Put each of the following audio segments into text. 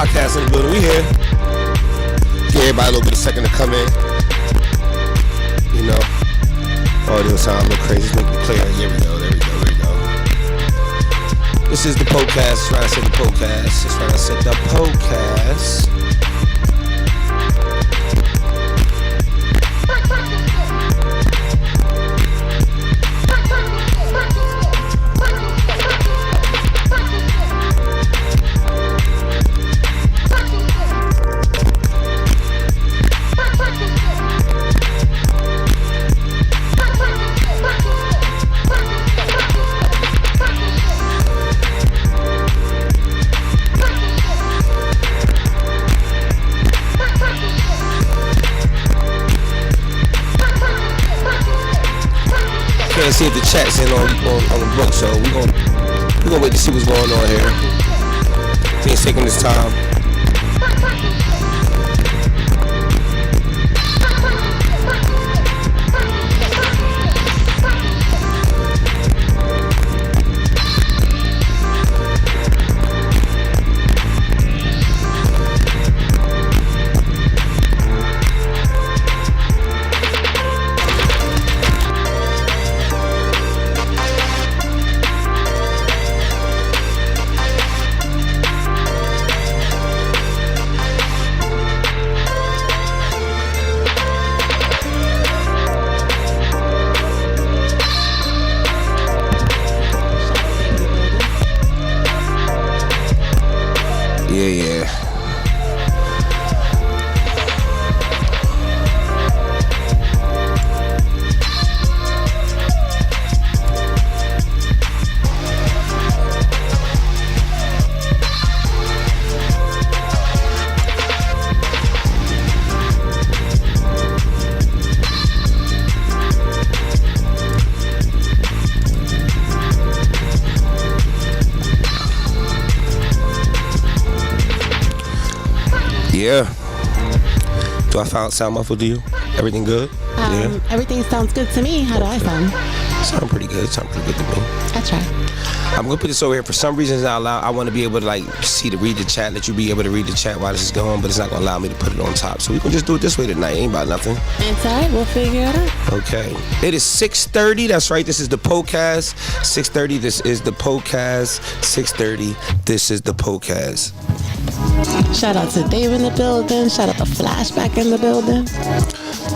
podcast in the building. We here. Give everybody a little bit of second to come in. You know, audio sound a little crazy. Let's make it clear. Here we go. There we go. This is the podcast. Just trying to set the podcast. Can't see if the chat's in on the book, so we're gonna wait to see what's going on here. He's taking his time. Yeah. Do I sound muffled to you? Everything good? Yeah. Everything sounds good to me. How do I sound? Sound pretty good. Sound pretty good to me. I try. I'm gonna put this over here. For some reason, I want to be able to read the chat. Let you be able to read the chat while this is going, but it's not gonna allow me to put it on top. So we can just do it this way tonight. Ain't about nothing. It's alright. We'll figure it out. Okay. It is 6:30. That's right. This is the podcast. 6:30. This is the podcast. 6:30. This is the podcast. Shout out to Dave in the building. Shout out to Flashback in the building.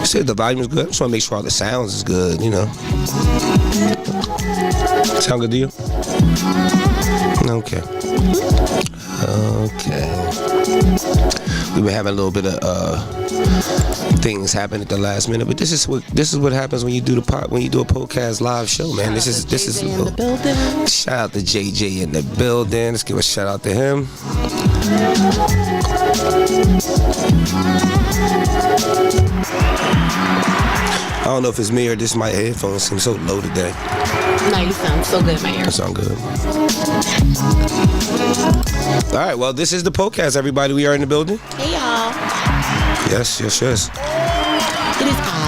You said the volume is good. I just want to make sure all the sounds is good, you know. Sound good to you? Okay. We've been having a little bit of things happen at the last minute, but this is what happens when you do a podcast live show, man. This is in the building. Shout out to JJ in the building. Let's give a shout out to him. I don't know if it's me or just my headphones seem so low today. No, you sound so good in my ear. You sound good. All right, well, this is the podcast, everybody. We are in the building. Hey, y'all. Yes. It is I.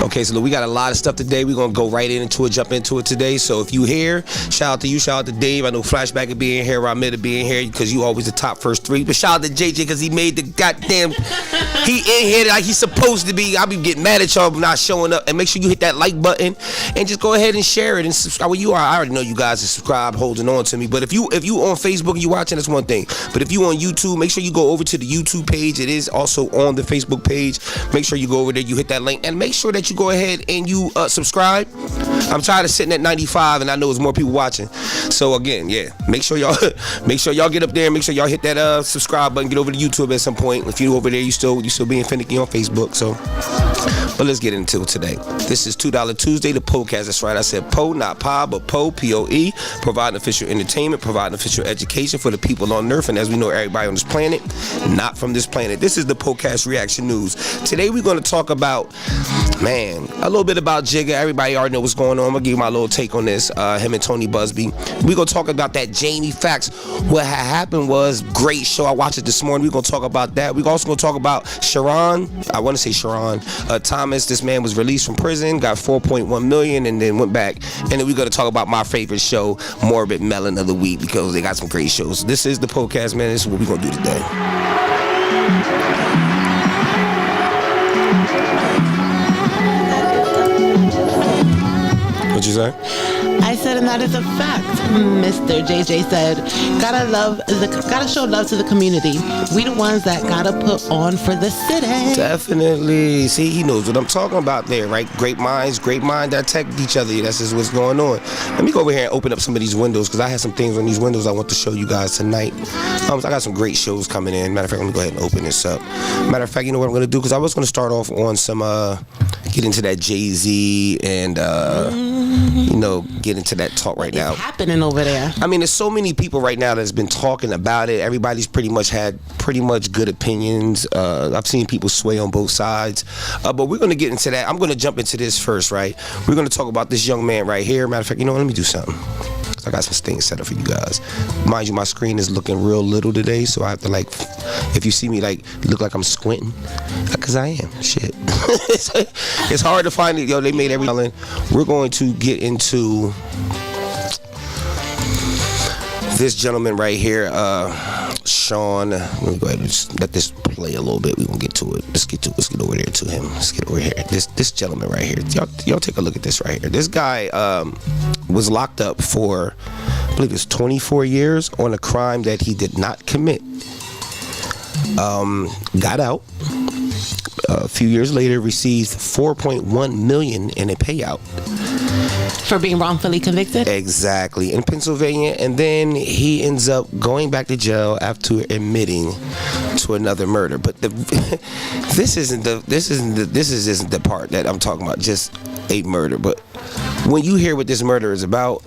Okay, so look, we got a lot of stuff today. We're going to go right into it, jump into it today. So if you here, shout out to you, shout out to Dave. I know Flashback will be in here, Ramid will be in here because you always the top first three. But shout out to JJ because he made the goddamn, he in here like he's supposed to be. I'll be getting mad at y'all for not showing up. And make sure you hit that like button and just go ahead and share it and subscribe. Well, I already know you guys are subscribed, holding on to me. But if you on Facebook and you watching, that's one thing. But if you on YouTube, make sure you go over to the YouTube page. It is also on the Facebook page. Make sure you go over there, you hit that link, and make sure that you go ahead and you subscribe. I'm tired of sitting at 95, and I know there's more people watching. So again, yeah, make sure y'all get up there. Make sure y'all hit that subscribe button. Get over to YouTube at some point. If you over there, you still being finicky on Facebook. So, but let's get into it today. This is $2 Tuesday, the podcast. That's right. I said P.O.E, not Pa, but P.O.E, P.O.E, providing official entertainment, providing official education for the people on Earth, and as we know, everybody on this planet, not from this planet. This is the podcast reaction news. Today we're going to talk about about, man, a little bit about Jigga. Everybody already know what's going on. I'm gonna give you my little take on this. Him and Tony Busby. We gonna talk about that Jamie Foxx. What had happened was great show. I watched it this morning. We gonna talk about that. We also gonna talk about Shaurn. I want to say Shaurn Thomas. This man was released from prison, got 4.1 million, and then went back. And then we're gonna talk about my favorite show, Morbid Melon of the Week, because they got some great shows. This is the podcast, man. This is what we're gonna do today. What'd you say? I said, and that is a fact. Mr. JJ said, gotta show love to the community. We the ones that gotta put on for the city. Definitely. See, he knows what I'm talking about there, right? Great minds dissect each other. That's just what's going on. Let me go over here and open up some of these windows, because I have some things on these windows I want to show you guys tonight. I got some great shows coming in. Matter of fact, let me go ahead and open this up. Matter of fact, you know what I'm going to do? Because I was going to start off on some, get into that Jay Z and, get into that talk right now. What's happening over there? I mean, there's so many people right now that's been talking about it. Everybody's pretty much had good opinions. I've seen people sway on both sides. But we're going to get into that. I'm going to jump into this first, right? We're going to talk about this young man right here. Matter of fact, let me do something. I got some things set up for you guys. Mind you, my screen is looking real little today, so I have to, if you see me, look like I'm squinting, because I am. Shit. It's hard to find it. They made everything. We're going to get into this gentleman right here, Shaurn. Let me go ahead and just let this play a little bit. We're going to get to it. Let's get over there to him. Let's get over here. This gentleman right here. Y'all take a look at this right here. This guy was locked up for, I believe it's 24 years on a crime that he did not commit. Got out. A few years later, received 4.1 million in a payout. For being wrongfully convicted? Exactly, in Pennsylvania, and then he ends up going back to jail after admitting to another murder. But this isn't the part that I'm talking about, just a murder. But when you hear what this murder is about,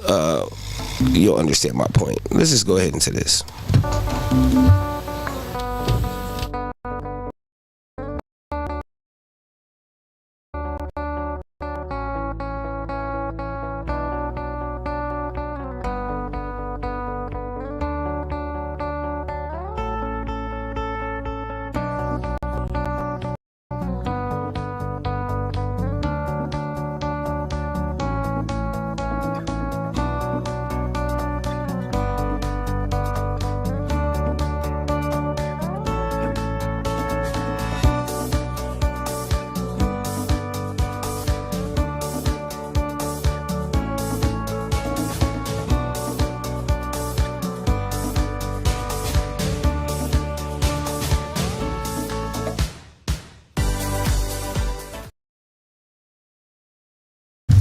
you'll understand my point. Let's just go ahead into this.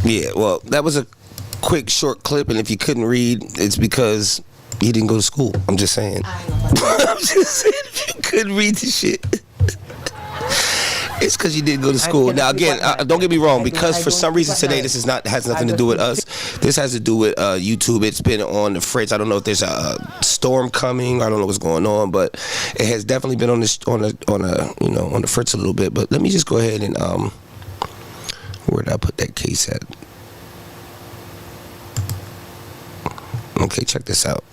Yeah, well, that was a quick, short clip, and if you couldn't read, it's because you didn't go to school. I'm just saying. I'm just saying, if you couldn't read the shit, it's because you didn't go to school. Now, again, don't get me wrong, because for some reason today this has nothing to do with us. This has to do with YouTube. It's been on the fritz. I don't know if there's a storm coming. I don't know what's going on, but it has definitely been on the fritz a little bit. But let me just go ahead and where did I put that case at? Okay, check this out.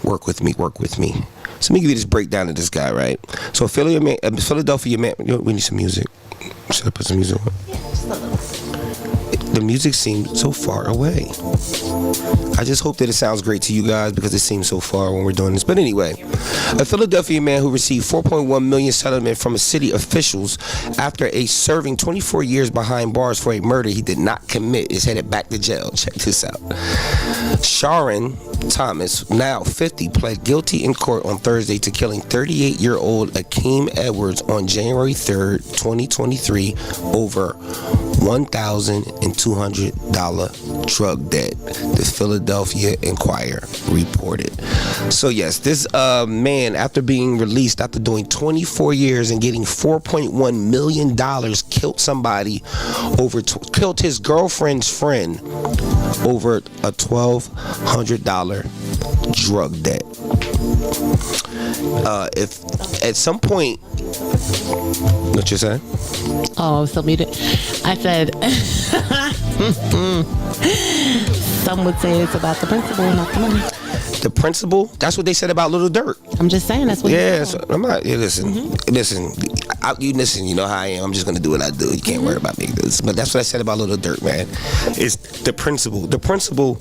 Work with me. So let me give you this breakdown of this guy, right? So Philadelphia man, we need some music. Should I put some music on? Yeah, just a little. The music seems so far away. I just hope that it sounds great to you guys, because it seems so far when we're doing this. But anyway, a Philadelphia man who received 4.1 million settlement from city officials after serving 24 years behind bars for a murder he did not commit is headed back to jail. Check this out. Shaurn Thomas, now 50, pled guilty in court on Thursday to killing 38-year-old Akeem Edwards on January 3rd, 2023 over $1,200 drug debt, the Philadelphia Inquirer reported. So yes, this man, after being released after doing 24 years and getting $4.1 million, killed his girlfriend's friend over a $1,200 drug debt. If at some point What you saying? Oh, I was still muted. I said, some would say it's about the principle, not the money. The principle? That's what they said about Little Dirt. I'm just saying that's what. Yeah, so I'm not. Yeah, listen. You listen. You know how I am. I'm just gonna do what I do. You can't worry about me. But that's what I said about Little Dirt, man. It's the principle. The principle.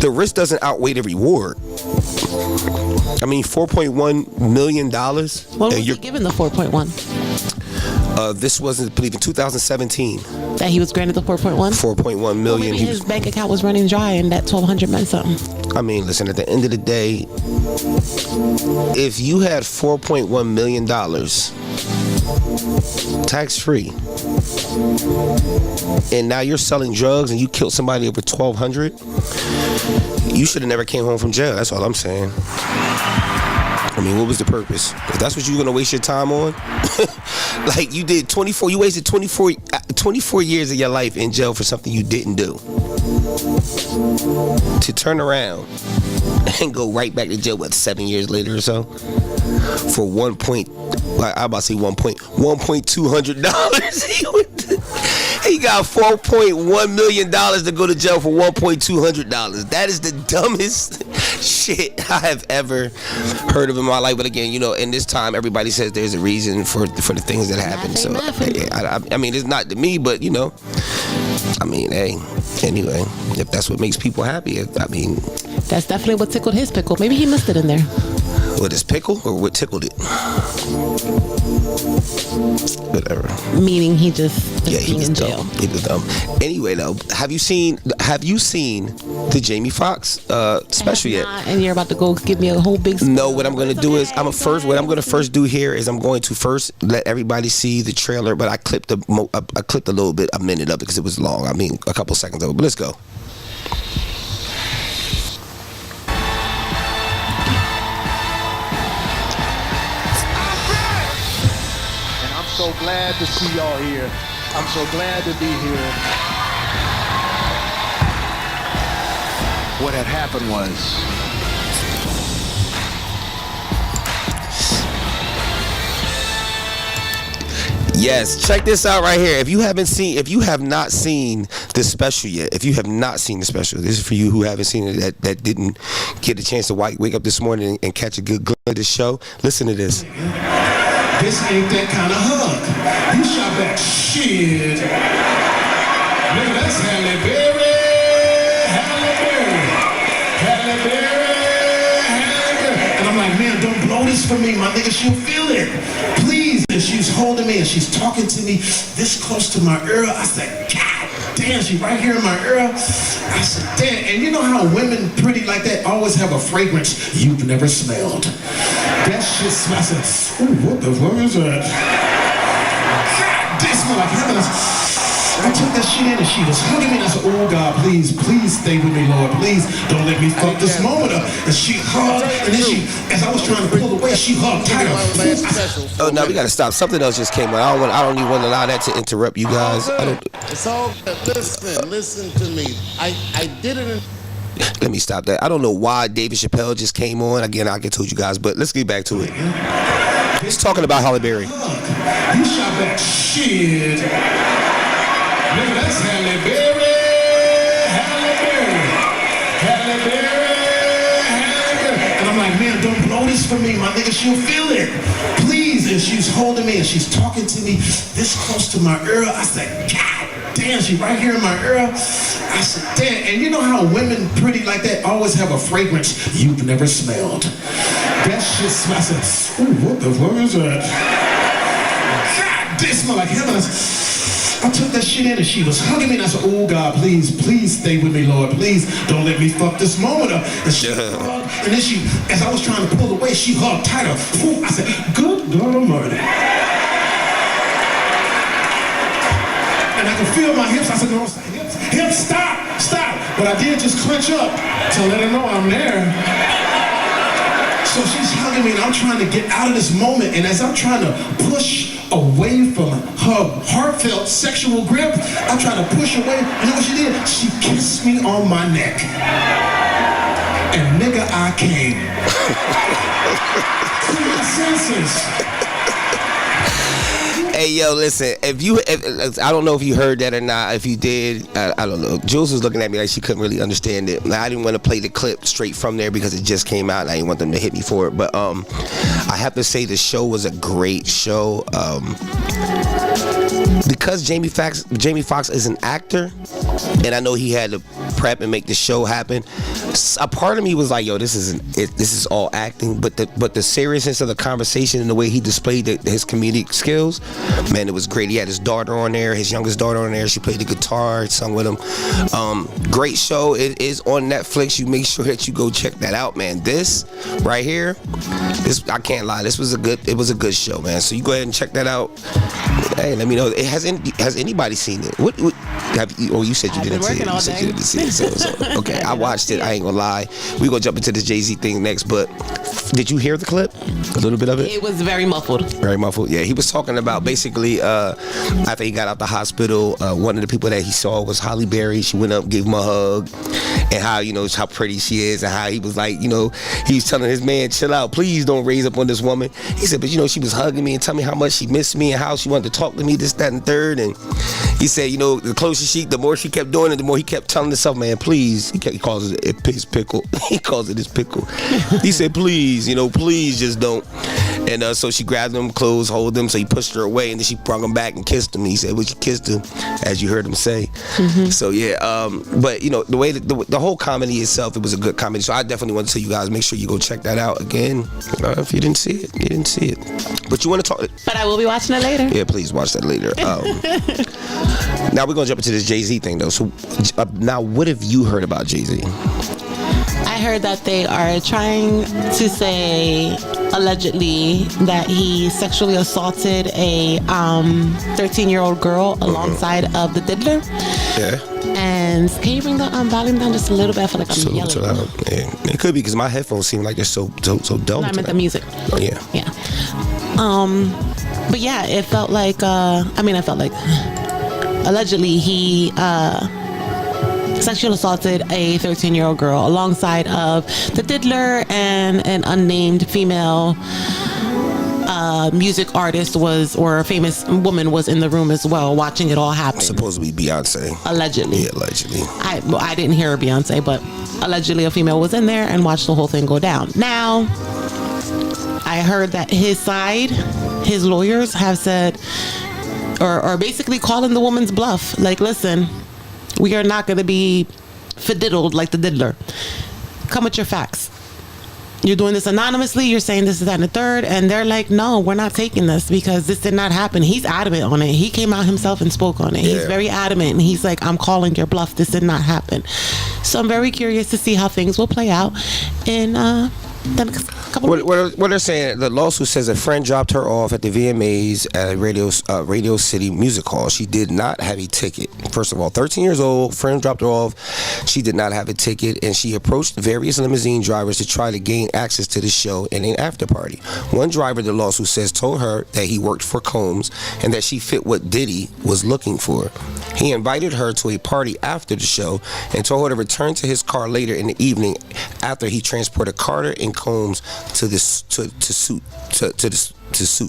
The risk doesn't outweigh the reward. I mean, $4.1 million. What was he given the 4.1? This wasn't, I believe, in 2017. That he was granted the 4.1? 4.1 million. Maybe his bank account was running dry and that 1,200 meant something. I mean, listen, at the end of the day, if you had $4.1 million tax-free, and now you're selling drugs and you killed somebody over 1,200, you should have never came home from jail. That's all I'm saying. I mean, what was the purpose? If that's what you were gonna waste your time on, like you did 24, you wasted 24 years of your life in jail for something you didn't do. To turn around and go right back to jail, what, 7 years later or so? For $1.200. He got $4.1 million to go to jail for $1.200. That is the dumbest shit I have ever heard of in my life. But again, you know, in this time, everybody says there's a reason for the things that happen. So I mean, it's not to me, but you know, I mean, hey, anyway, if that's what makes people happy, I mean, that's definitely what tickled his pickle. Maybe he missed it in there. What, his pickle or what tickled it? Whatever. Meaning he just being in jail. He was dumb. Anyway, though, have you seen the Jamie Foxx special yet? And you're about to go give me a whole big spoiler. No, what I'm going to do is what I'm going to first do here is I'm going to first let everybody see the trailer, but I clipped a little bit, a minute of it because it was long. I mean, a couple seconds of it. But let's go. So glad to see y'all here. I'm so glad to be here. What had happened was yes, check this out right here. If you have not seen the special yet, this is for you who haven't seen it, that didn't get a chance to wake up this morning and catch a good glimpse of this show. Listen to this. This ain't that kind of hug. You shot back, shit. Nigga, that's Halle Berry. And I'm like, man, don't blow this for me, my nigga. She'll feel it. Please. And she's holding me and she's talking to me this close to my ear. I said, God damn, she right here in my ear. I said, damn. And you know how women pretty like that always have a fragrance you've never smelled. That shit smells. I said, ooh, what the fuck is that? God, this smell like heaven. I took that shit in and she was hugging me and I said, oh God, please stay with me, Lord. Please don't let me fuck this moment up. And she hugged, and then she, as I was trying to pull away, she hugged tighter. Oh, no, we gotta stop. Something else just came on. I don't even want to allow that to interrupt you guys. It's all good. Listen to me. I did it in... Let me stop that. I don't know why David Chappelle just came on. Again, I told you guys, but let's get back to it. He's talking about Halle Berry. You shot back, shit. Nigga, that's Halle Berry. And I'm like, man, don't blow this for me, my nigga. She'll feel it. Please. And she's holding me and she's talking to me this close to my ear. I said, God damn, she right here in my ear. I said, damn. And you know how women pretty like that always have a fragrance you've never smelled. That shit smells. I said, ooh, what the fuck is that? God, this smell like heaven. I took that shit in and she was hugging me and I said, oh God, please stay with me, Lord. Please don't let me fuck this moment up. And she hugged, and then she, as I was trying to pull away, she hugged tighter. Ooh, I said, good God Almighty. And I could feel my hips. I said, no, hips, stop. But I did just clench up to let her know I'm there. So she's hugging me and I'm trying to get out of this moment. And as I'm trying to push away from her heartfelt sexual grip, I tried to push away. You know what she did? She kissed me on my neck. And nigga, I came. To my senses. Hey, yo, listen. If I don't know if you heard that or not. If you did, I don't know. Jules was looking at me like she couldn't really understand it. Like, I didn't want to play the clip straight from there because it just came out and I didn't want them to hit me for it. But I have to say the show was a great show. Because Jamie Foxx is an actor, and I know he had to prep and make the show happen. A part of me was like, "Yo, this is all acting." But the seriousness of the conversation and the way he displayed his comedic skills, man, it was great. He had his daughter on there, his youngest daughter on there. She played the guitar, sung with him. Great show. It is on Netflix. You make sure that you go check that out, man. This right here, I can't lie. It was a good show, man. So you go ahead and check that out. Hey, let me know. Has anybody seen it? What have you? Oh, you said you didn't see it. You said you didn't see it. So okay, I watched it. I ain't gonna lie. We gonna jump into this Jay Z thing next. But did you hear the clip? A little bit of it. It was very muffled. Very muffled. Yeah, he was talking about basically after he got out the hospital, one of the people that he saw was Halle Berry. She went up, gave him a hug, and how pretty she is, and how he was like, he was telling his man, chill out, please don't raise up on this woman. He said, but she was hugging me and telling me how much she missed me and how she wanted to talk to me, this, that, and third. And he said, the closer the more she kept doing it, the more he kept telling himself, man, please. He calls it his pickle. He calls it his pickle. He said, please, please just don't. And so she grabbed him close, hold him. So he pushed her away, and then she brought him back and kissed him. He said, well, she kissed him, as you heard him say. Mm-hmm. So yeah, but the way the whole comedy itself, it was a good comedy. So I definitely want to tell you guys, make sure you go check that out again. If you didn't see it, But you want to talk? But I will be watching it later. Yeah, please watch that later. Now we're gonna jump into this Jay Z thing though. So now, what have you heard about Jay Z? I heard that they are trying to say, allegedly, that he sexually assaulted a 13-year-old girl alongside of the diddler. Yeah. And can you bring the volume down just a little bit? I feel like I'm yelling. Yeah. It could be because my headphones seem like they're so dull. I meant the music. Oh yeah. Yeah. But yeah, it felt like. Allegedly, he sexually assaulted a 13-year-old girl alongside of the diddler, and an unnamed female music artist or a famous woman was in the room as well, watching it all happen. Supposed to be Beyonce. Allegedly. Yeah, allegedly. I didn't hear Beyonce, but allegedly a female was in there and watched the whole thing go down. Now, I heard that his lawyers have said, or basically calling the woman's bluff. Like, listen, we are not going to be fiddled like the diddler. Come with your facts. You're doing this anonymously. You're saying this is that and the third. And they're like, no, we're not taking this because this did not happen. He's adamant on it. He came out himself and spoke on it. Yeah. He's very adamant. And he's like, I'm calling your bluff. This did not happen. So I'm very curious to see how things will play out in what they're saying, the lawsuit says a friend dropped her off at the VMAs at a Radio City Music Hall. She did not have a ticket. First of all, 13 years old, friend dropped her off. She did not have a ticket, and she approached various limousine drivers to try to gain access to the show and an after party. One driver, the lawsuit says, told her that he worked for Combs and that she fit what Diddy was looking for. He invited her to a party after the show and told her to return to his car later in the evening after he transported Carter and Combs the suit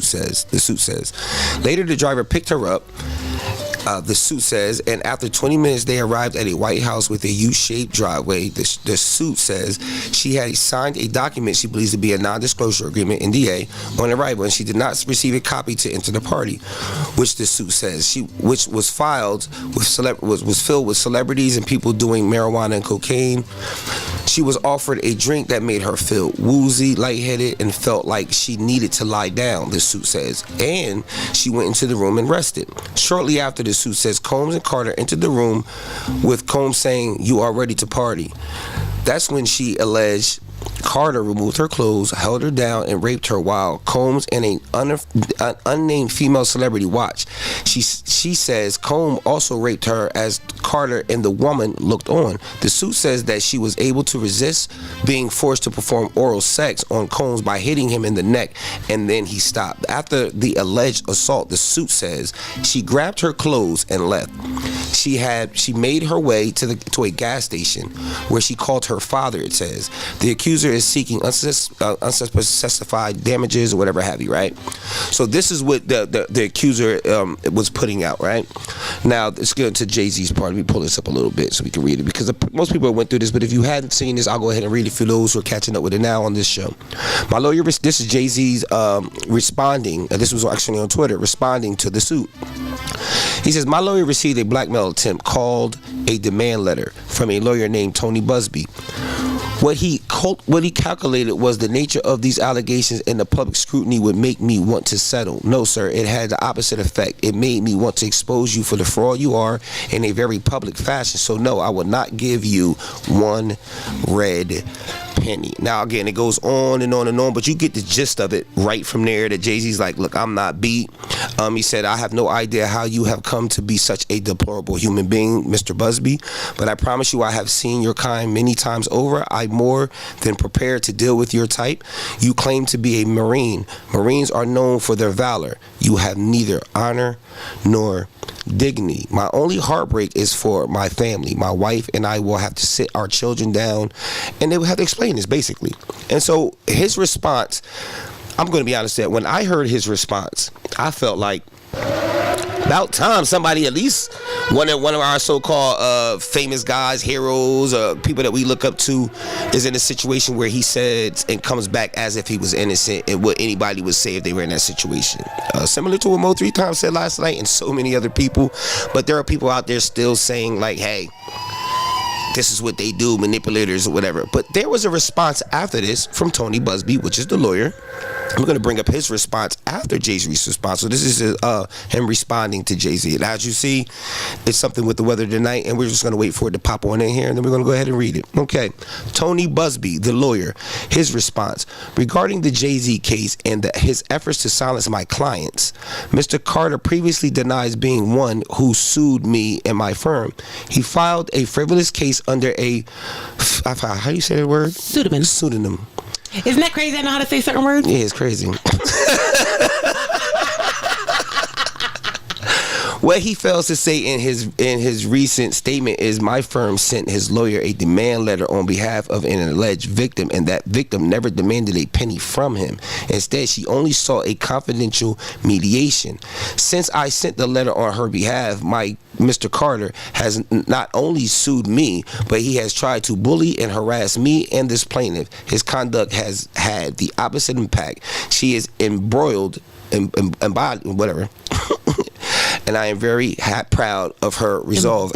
says. Later, the driver picked her up. The suit says, and after 20 minutes, they arrived at a White House with a U-shaped driveway. The suit says she had signed a document she believes to be a non-disclosure agreement, NDA, on arrival, and she did not receive a copy to enter the party, which the suit says which was filled with celebrities and people doing marijuana and cocaine. She was offered a drink that made her feel woozy, lightheaded, and felt like she needed to lie down, the suit says, and she went into the room and rested. Shortly after, the suit says Combs and Carter entered the room with Combs saying, "You are ready to party." That's when she alleged Carter removed her clothes, held her down, and raped her while Combs and an unnamed female celebrity watched. She says Combs also raped her as Carter and the woman looked on. The suit says that she was able to resist being forced to perform oral sex on Combs by hitting him in the neck, and then he stopped. After the alleged assault, the suit says she grabbed her clothes and left. She made her way to a gas station where she called her father, it says. The accuser accuser is seeking unspecified damages or whatever have you, right? So this is what the accuser was putting out, right? Now, let's get into Jay Z's part. Let me pull this up a little bit so we can read it, because most people went through this, but if you hadn't seen this, I'll go ahead and read it for those who are catching up with it now on this show. My lawyer, this is Jay Z's responding. This was actually on Twitter, responding to the suit. He says, my lawyer received a blackmail attempt called a demand letter from a lawyer named Tony Busby. What he calculated was the nature of these allegations and the public scrutiny would make me want to settle. No, sir, it had the opposite effect. It made me want to expose you for the fraud you are in a very public fashion. So no, I will not give you one red penny. Now, again, it goes on and on and on, but you get the gist of it right from there, that Jay-Z's like, look, I'm not beat. He said, I have no idea how you have come to be such a deplorable human being, Mr. Busby, but I promise you I have seen your kind many times over. I'm more than prepared to deal with your type. You claim to be a Marine. Marines are known for their valor. You have neither honor nor dignity. My only heartbreak is for my family. My wife and I will have to sit our children down, and they will have to explain this, basically. And so his response, I'm going to be honest, that when I heard his response, I felt like about time somebody, at least one of our so-called famous guys, heroes, people that we look up to, is in a situation where he said and comes back as if he was innocent, and what anybody would say if they were in that situation. Similar to what Mo 3 Times said last night, and so many other people. But there are people out there still saying like, hey, this is what they do, manipulators or whatever. But there was a response after this from Tony Busby, which is the lawyer. I'm going to bring up his response after Jay-Z's response. So this is him responding to Jay-Z. And as you see, it's something with the weather tonight, and we're just going to wait for it to pop on in here, and then we're going to go ahead and read it. Okay. Tony Busby, the lawyer, his response. Regarding the Jay-Z case and his efforts to silence my clients, Mr. Carter previously denies being one who sued me and my firm. He filed a frivolous case under a, how do you say that word? Pseudonym. Isn't that crazy? I know how to say certain words. Yeah, it's crazy. What he fails to say in his recent statement is my firm sent his lawyer a demand letter on behalf of an alleged victim, and that victim never demanded a penny from him. Instead, she only sought a confidential mediation. Since I sent the letter on her behalf, Mr. Carter has not only sued me, but he has tried to bully and harass me and this plaintiff. His conduct has had the opposite impact. She is embroiled, whatever. And I am very proud of her resolve.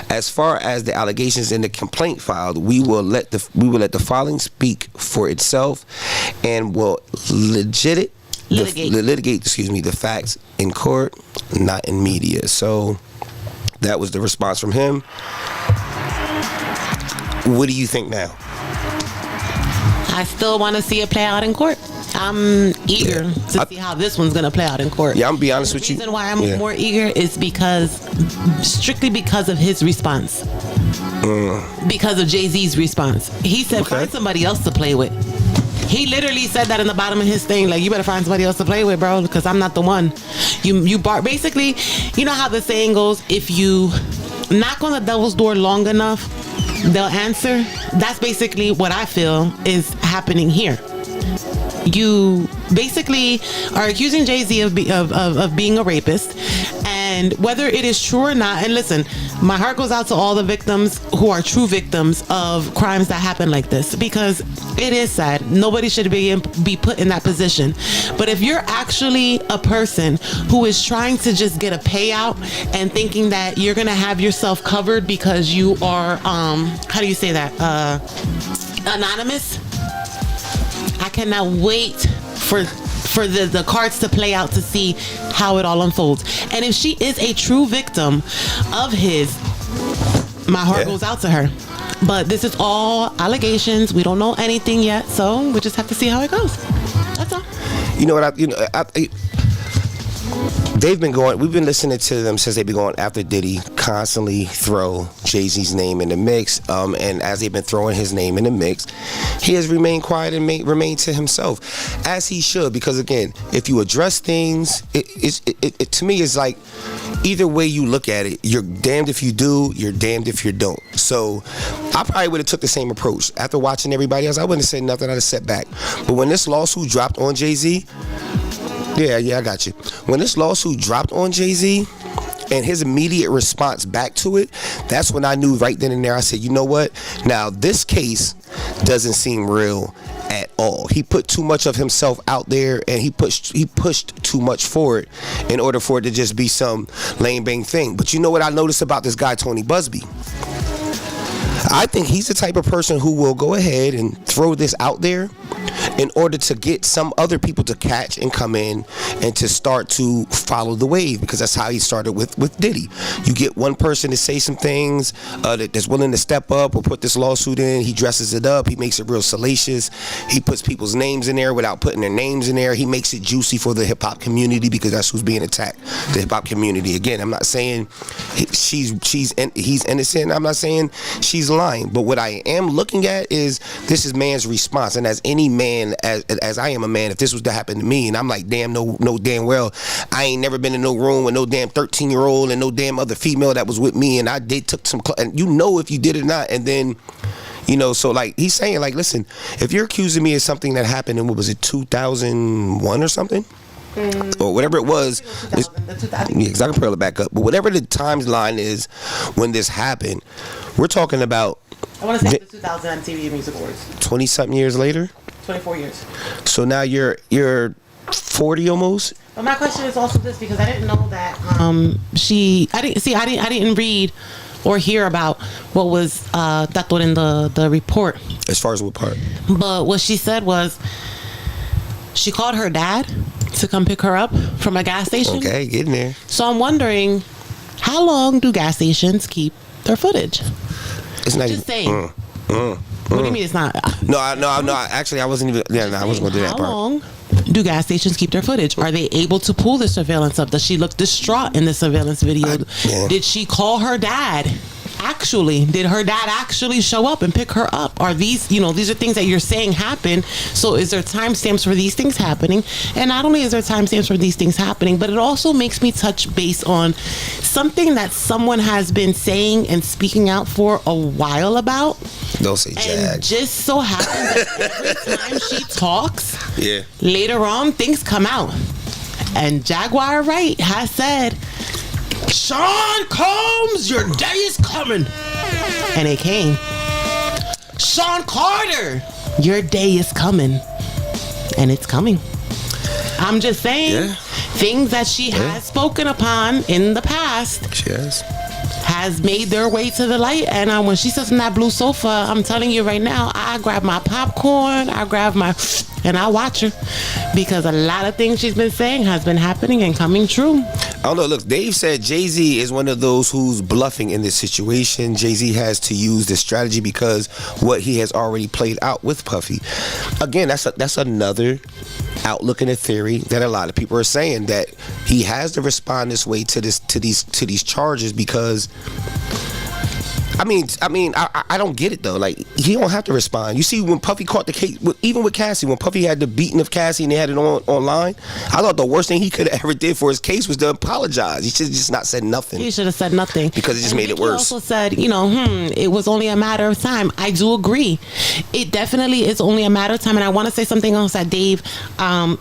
As far as the allegations in the complaint filed, we will let the filing speak for itself, and will litigate the facts in court, not in media. So that was the response from him. What do you think now? I still want to see it play out in court. I'm eager to see how this one's going to play out in court. Yeah, I'm be honest with you. The reason why I'm more eager is strictly because of his response. Because of Jay-Z's response. He said, find somebody else to play with. He literally said that in the bottom of his thing, like, you better find somebody else to play with, bro, because I'm not the one. Basically, you know how the saying goes, if you knock on the devil's door long enough, they'll answer. That's basically what I feel is happening here. You basically are accusing Jay Z of being a rapist, and whether it is true or not, and listen, my heart goes out to all the victims who are true victims of crimes that happen like this, because it is sad. Nobody should be put in that position. But if you're actually a person who is trying to just get a payout and thinking that you're gonna have yourself covered because you are how do you say that, anonymous, I cannot wait for the cards to play out to see how it all unfolds. And if she is a true victim of his, my heart goes out to her. But this is all allegations. We don't know anything yet, so we just have to see how it goes. That's all. You know what? we've been listening to them since they've been going after Diddy, constantly throw Jay Z's name in the mix. And as they've been throwing his name in the mix, he has remained quiet and remained to himself, as he should. Because again, if you address things, it to me is like, either way you look at it, you're damned if you do, you're damned if you don't. So I probably would have took the same approach. After watching everybody else, I wouldn't have said nothing. I'd have sat back. But when this lawsuit dropped on Jay Z, yeah, I got you. When this lawsuit dropped on Jay Z and his immediate response back to it, that's when I knew right then and there. I said, you know what? Now this case doesn't seem real at all. He put too much of himself out there, and he pushed too much for it in order for it to just be some lame bang thing. But you know what I noticed about this guy Tony Busby? I think he's the type of person who will go ahead and throw this out there in order to get some other people to catch and come in and to start to follow the wave, because that's how he started with Diddy. You get one person to say some things that's willing to step up or put this lawsuit in. He dresses it up. He makes it real salacious. He puts people's names in there without putting their names in there. He makes it juicy for the hip-hop community, because that's who's being attacked, the hip-hop community. Again, I'm not saying he's innocent. I'm not saying she's lying. But what I am looking at is this is man's response. And as any man, as I am a man, if this was to happen to me, and I'm like, damn, no damn well, I ain't never been in no room with no damn 13-year-old and no damn other female that was with me, and I did took some, and you know if you did or not, and then, you know, so like he's saying, like, listen, if you're accusing me of something that happened in, what was it, 2001 or something? Or whatever it was, yeah, I can pull it back up. But whatever the timeline is when this happened, we're talking about, I want to say the 2000 MTV Music Awards. 20-something years later? 24 years. So now you're 40 almost? But my question is also this, because I didn't know that I didn't read or hear about what was that in the report. As far as what part? But what she said was she called her dad to come pick her up from a gas station. Okay, getting there. So I'm wondering, how long do gas stations keep their footage? It's not just saying. What do you mean it's not? No. Actually, I wasn't even. Yeah, no, I wasn't going to do that part. How long do gas stations keep their footage? Are they able to pull the surveillance up? Does she look distraught in the surveillance video? Did she call her dad? Actually, did her dad actually show up and pick her up? Are these, these are things that you're saying happen. So is there timestamps for these things happening? And not only is there timestamps for these things happening, but it also makes me touch base on something that someone has been saying and speaking out for a while about. Don't say Jag. And just so happens that every time she talks, later on, things come out. And Jaguar Wright has said, Sean Combs, your day is coming. And it came. Sean Carter, your day is coming. And it's coming. I'm just saying, things that she has spoken upon in the past. She has made their way to the light. And when she sits on that blue sofa, I'm telling you right now, I grab my popcorn, and I watch her, because a lot of things she's been saying has been happening and coming true. I don't know. Look, Dave said Jay Z is one of those who's bluffing in this situation. Jay Z has to use this strategy because what he has already played out with Puffy. Again, that's another outlook and a theory that a lot of people are saying, that he has to respond this way to these charges, because I don't get it though. Like, he don't have to respond. You see, when Puffy caught the case, even with Cassie, when Puffy had the beating of Cassie and they had it online, I thought the worst thing he could have ever did for his case was to apologize. He should have just not said nothing. He should have said nothing, because it just made it worse. He also said, it was only a matter of time. I do agree. It definitely is only a matter of time. And I want to say something else that Dave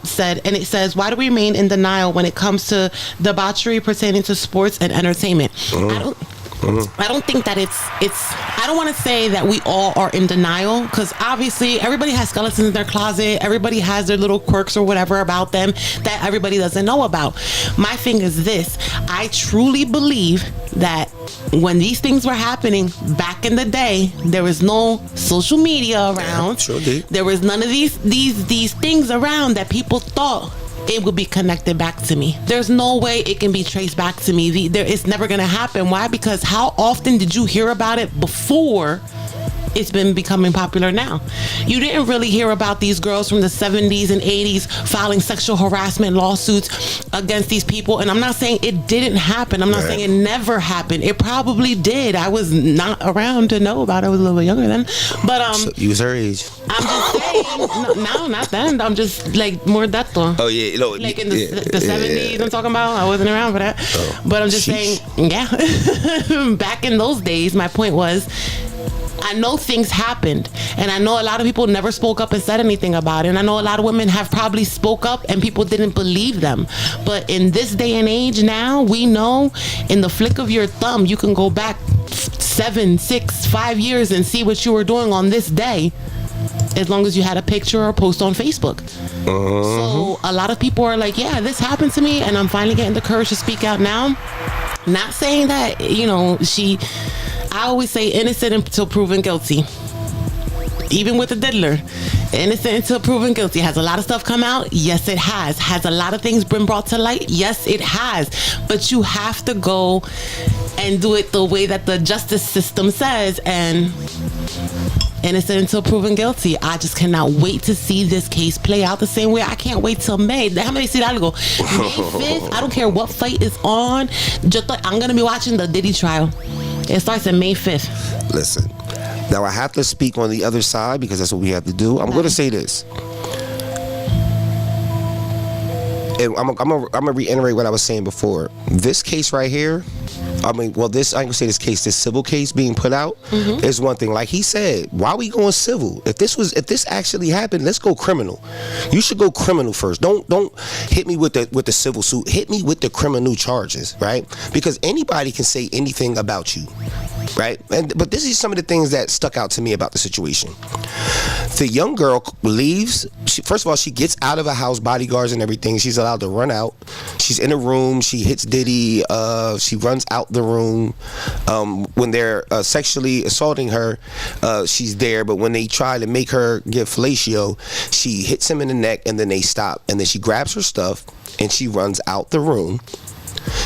said, and it says, why do we remain in denial when it comes to debauchery pertaining to sports and entertainment? I don't think that I don't want to say that we all are in denial, because obviously everybody has skeletons in their closet. Everybody has their little quirks or whatever about them that everybody doesn't know about. My thing is this: I truly believe that when these things were happening back in the day, there was no social media around. Sure did. There was none of these things around that people thought it would be connected back to me. There's no way it can be traced back to me. It's never going to happen. Why? Because how often did you hear about it before it's been becoming popular now. You didn't really hear about these girls from the 70s and 80s filing sexual harassment lawsuits against these people. And I'm not saying it didn't happen. I'm not saying it never happened. It probably did. I was not around to know about it. I was a little bit younger then. But so you was her age. I'm just saying, no, not then. I'm just like more that though. Oh yeah, like in the 70s. I'm talking about. I wasn't around for that. Oh. But I'm just saying, yeah. Back in those days, my point was, I know things happened, and I know a lot of people never spoke up and said anything about it, and I know a lot of women have probably spoke up and people didn't believe them. But in this day and age now, we know in the flick of your thumb, you can go back 7, 6, 5 years and see what you were doing on this day, as long as you had a picture or a post on Facebook. So a lot of people are like, yeah, this happened to me, and I'm finally getting the courage to speak out now. Not saying that, I always say innocent until proven guilty. Even with the diddler, innocent until proven guilty. Has a lot of stuff come out? Yes, it has. Has a lot of things been brought to light? Yes, it has. But you have to go and do it the way that the justice system says, and innocent until proven guilty. I just cannot wait to see this case play out the same way. I can't wait till May. Déjame decir algo. May 5th, I don't care what fight is on. I'm going to be watching the Diddy trial. It starts on May 5th. Listen, now I have to speak on the other side because that's what we have to do. I'm going to say this. And I'm gonna reiterate what I was saying before. This case right here, I ain't gonna say this case, this civil case being put out is one thing. Like he said, why are we going civil? If this actually happened, let's go criminal. You should go criminal first. Don't hit me with the civil suit. Hit me with the criminal charges, right? Because anybody can say anything about you, right? But this is some of the things that stuck out to me about the situation. The young girl leaves. First of all, she gets out of a house, bodyguards and everything. She's allowed to run out. She's in a room. She hits Diddy. She runs out the room. When they're sexually assaulting her, she's there. But when they try to make her give fellatio, she hits him in the neck, and then they stop. And then she grabs her stuff and she runs out the room.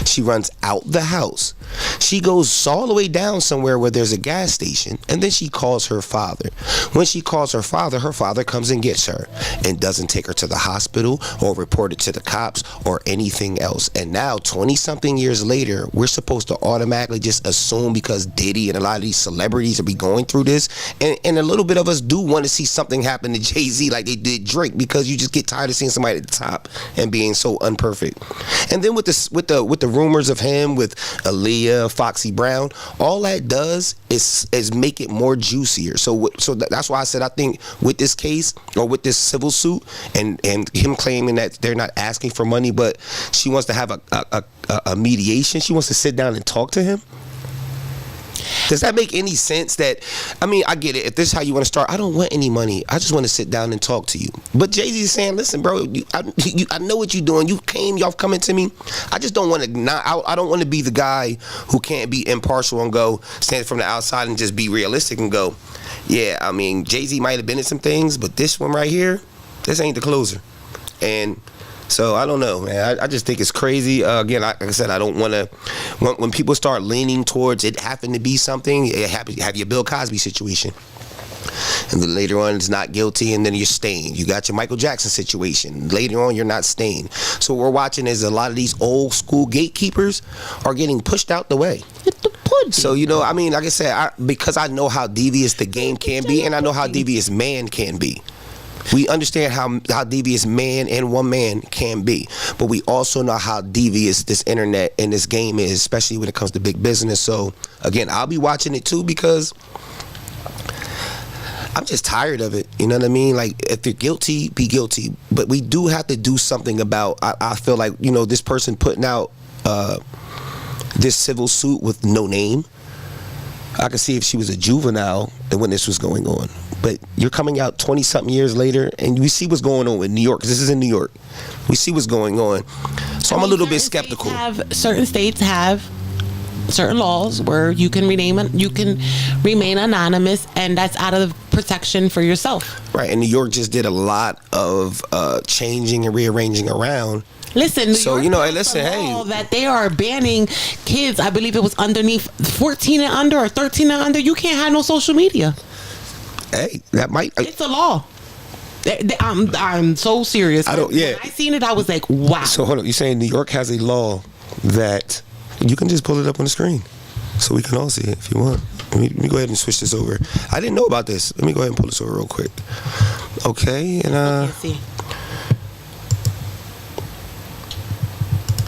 She runs out the house. She goes all the way down somewhere where there's a gas station, and then she calls her father. When she calls her father comes and gets her and doesn't take her to the hospital or report it to the cops or anything else. And now 20-something years later, we're supposed to automatically just assume because Diddy and a lot of these celebrities are be going through this, and a little bit of us do want to see something happen to Jay Z like they did Drake, because you just get tired of seeing somebody at the top and being so unperfect. And then with the rumors of him with Aaliyah, Foxy Brown, all that does is make it more juicier. So that's why I said I think with this case or with this civil suit and him claiming that they're not asking for money, but she wants to have a mediation. She wants to sit down and talk to him. Does that make any sense? I get it. If this is how you want to start, I don't want any money. I just want to sit down and talk to you. But Jay Z is saying, listen, bro, I know what you're doing. Y'all coming to me. I just don't want to. I don't want to be the guy who can't be impartial and go stand from the outside and just be realistic and go, yeah. I mean, Jay Z might have been in some things, but this one right here, this ain't the closer. And so I don't know, man. I just think it's crazy. Again, like I said, I don't want to. When people start leaning towards it having to be something, have your Bill Cosby situation, and then later on it's not guilty, and then you're stained. You got your Michael Jackson situation. Later on, you're not stained. So what we're watching is a lot of these old school gatekeepers are getting pushed out the way. So like I said, because I know how devious the game can be, and I know how devious man can be. We understand how devious man and woman can be, but we also know how devious this internet and this game is, especially when it comes to big business. So again, I'll be watching it too, because I'm just tired of it. You know what I mean? Like, if you're guilty, be guilty. But we do have to do something about, I feel like, this person putting out this civil suit with no name. I could see if she was a juvenile and when this was going on. But you're coming out 20-something years later, and we see what's going on in New York, because this is in New York. We see what's going on. So I'm a little bit skeptical. Certain states have certain laws where you can remain anonymous, and that's out of protection for yourself. Right, and New York just did a lot of changing and rearranging around. Listen, New York hey, that they are banning kids. I believe it was underneath 14 and under or 13 and under. You can't have no social media. Hey, that might. It's a law. I'm so serious. I don't. Yeah. When I seen it, I was like, wow. So hold on. You're saying New York has a law that you can just pull it up on the screen, so we can all see it if you want. Let me go ahead and switch this over. I didn't know about this. Let me go ahead and pull this over real quick. Okay, and Let's see.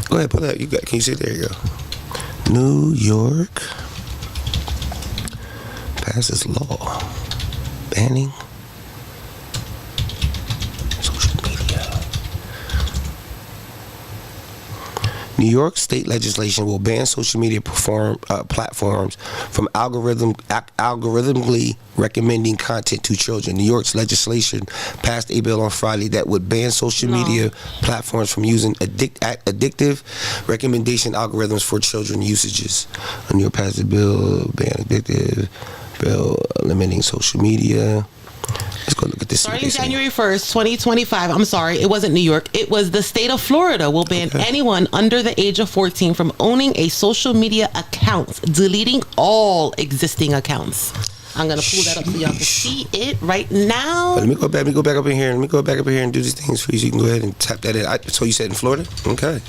Go ahead, pull that. Can you see it? There you go. New York passes law banning social media. New York state legislation will ban social media platforms from algorithmically recommending content to children. New York's legislation passed a bill on Friday that would ban social media platforms from using addictive recommendation algorithms for children usages. New York passed a bill ban addictive bill limiting social media. Let's go look at this. Starting January 1st, 2025, I'm sorry, it wasn't New York. It was the state of Florida will ban anyone under the age of 14 from owning a social media account, deleting all existing accounts. I'm going to pull that up so y'all can see it right now. But let me go back up in here. Let me go back up in here and do these things for you so you can go ahead and tap that in. So you said in Florida? Okay.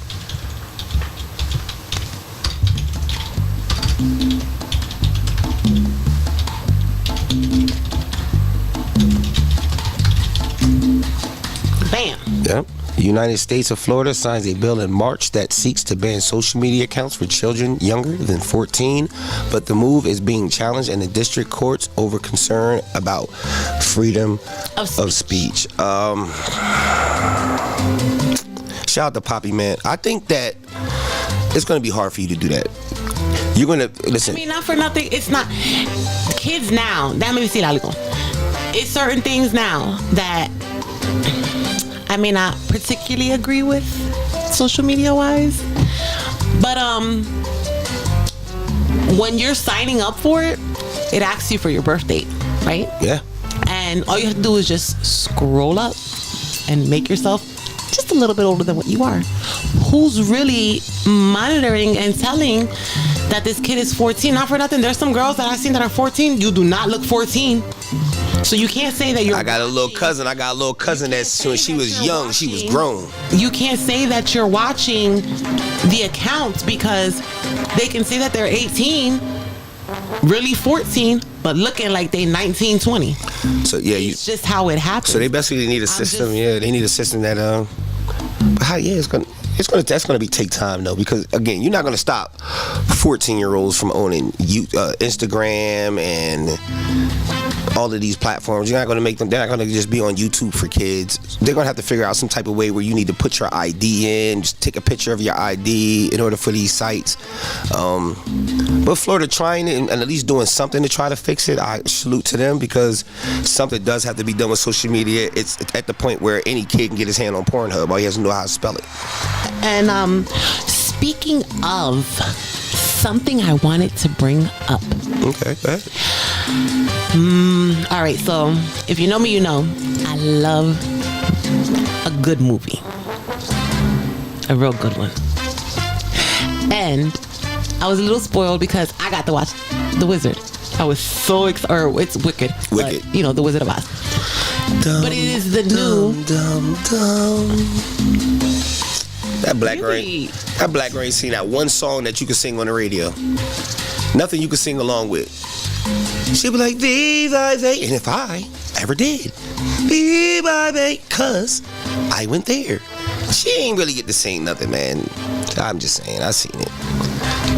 Bam. Yep. The United States of Florida signs a bill in March that seeks to ban social media accounts for children younger than 14, but the move is being challenged in the district courts over concern about freedom of speech. Shout out to Poppy, man. I think that it's going to be hard for you to do that. You're going to, listen. I mean, not for nothing. It's not. Kids now, that made me see algo. It's certain things now that I may not particularly agree with social media wise, but when you're signing up for it, it asks you for your birth date, right? Yeah. And all you have to do is just scroll up and make yourself just a little bit older than what you are. Who's really monitoring and telling that this kid is 14? Not for nothing, there's some girls that I've seen that are 14. You do not look 14. So you can't say that you're. I got a little cousin that's when she was young, she was grown. You can't say that you're watching the accounts because they can say that they're 18, really 14, but looking like they 19, 20. So yeah, it's just how it happens. So they basically need a system. They need a system that that's gonna be take time though, because again, you're not gonna stop 14-year-olds from owning Instagram and all of these platforms. You're not going to make them. They're not going to just be on YouTube for kids. They're going to have to figure out some type of way where you need to put your ID in, just take a picture of your ID in order for these sites. But Florida trying it and at least doing something to try to fix it. I salute to them, because something does have to be done with social media. It's at the point where any kid can get his hand on Pornhub. All he has to know how to spell it. And speaking of something I wanted to bring up. Okay, go ahead. All right, so if you know me, you know I love a good movie, a real good one. And I was a little spoiled because I got to watch The Wizard. I was so excited. Or it's Wicked. Wicked. But, The Wizard of Oz. But it is the new. That Black Girl ain't seen that one song that you can sing on the radio. Nothing you can sing along with. She'll be like, Viva, and if I ever did, Viva, cause I went there. She ain't really get to sing nothing, man. I'm just saying, I seen it.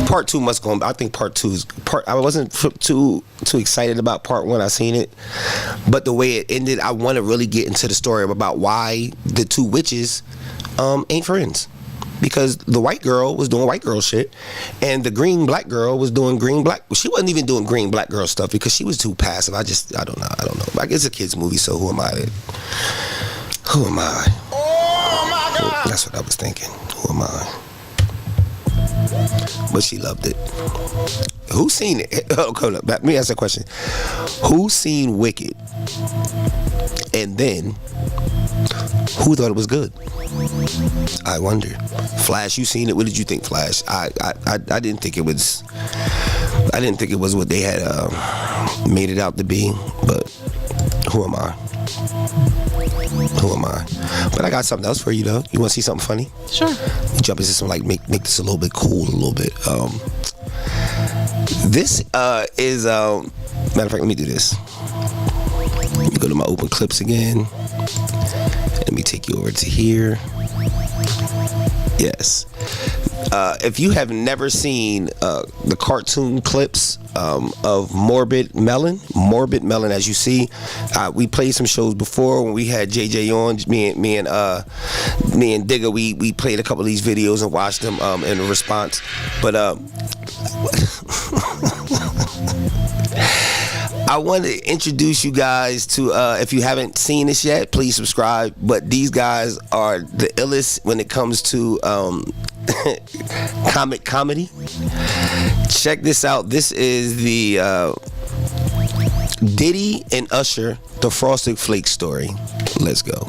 Part 2 must go on. I think part 2 is I wasn't too excited about part 1. I seen it, but the way it ended, I want to really get into the story about why the two witches ain't friends. Because the white girl was doing white girl shit, and the green black girl was doing green black. She wasn't even doing green black girl stuff because she was too passive. I don't know. Like, it's a kids movie, so who am I? Oh my God! That's what I was thinking. Who am I? But she loved it. Who seen it? Oh, hold up. Let me ask a question. Who seen Wicked? And then who thought it was good? I wonder. Flash, you seen it? What did you think, Flash? I didn't think it was. I didn't think it was what they had made it out to be. But Who am I? Who am I? But I got something else for you though. You want to see something funny? Sure. Jump into some make this a little bit cool, a little bit. This is matter of fact. Let me do this. Let me go to my open clips again. Let me take you over to here. Yes. If you have never seen the cartoon clips of Morbid Melon, as you see, we played some shows before when we had JJ on. Me and Digga, we played a couple of these videos and watched them in response. But I want to introduce you guys to, if you haven't seen this yet, please subscribe. But these guys are the illest when it comes to comedy. Check this out. This is the Diddy and Usher, the Frosted Flakes story. Let's go.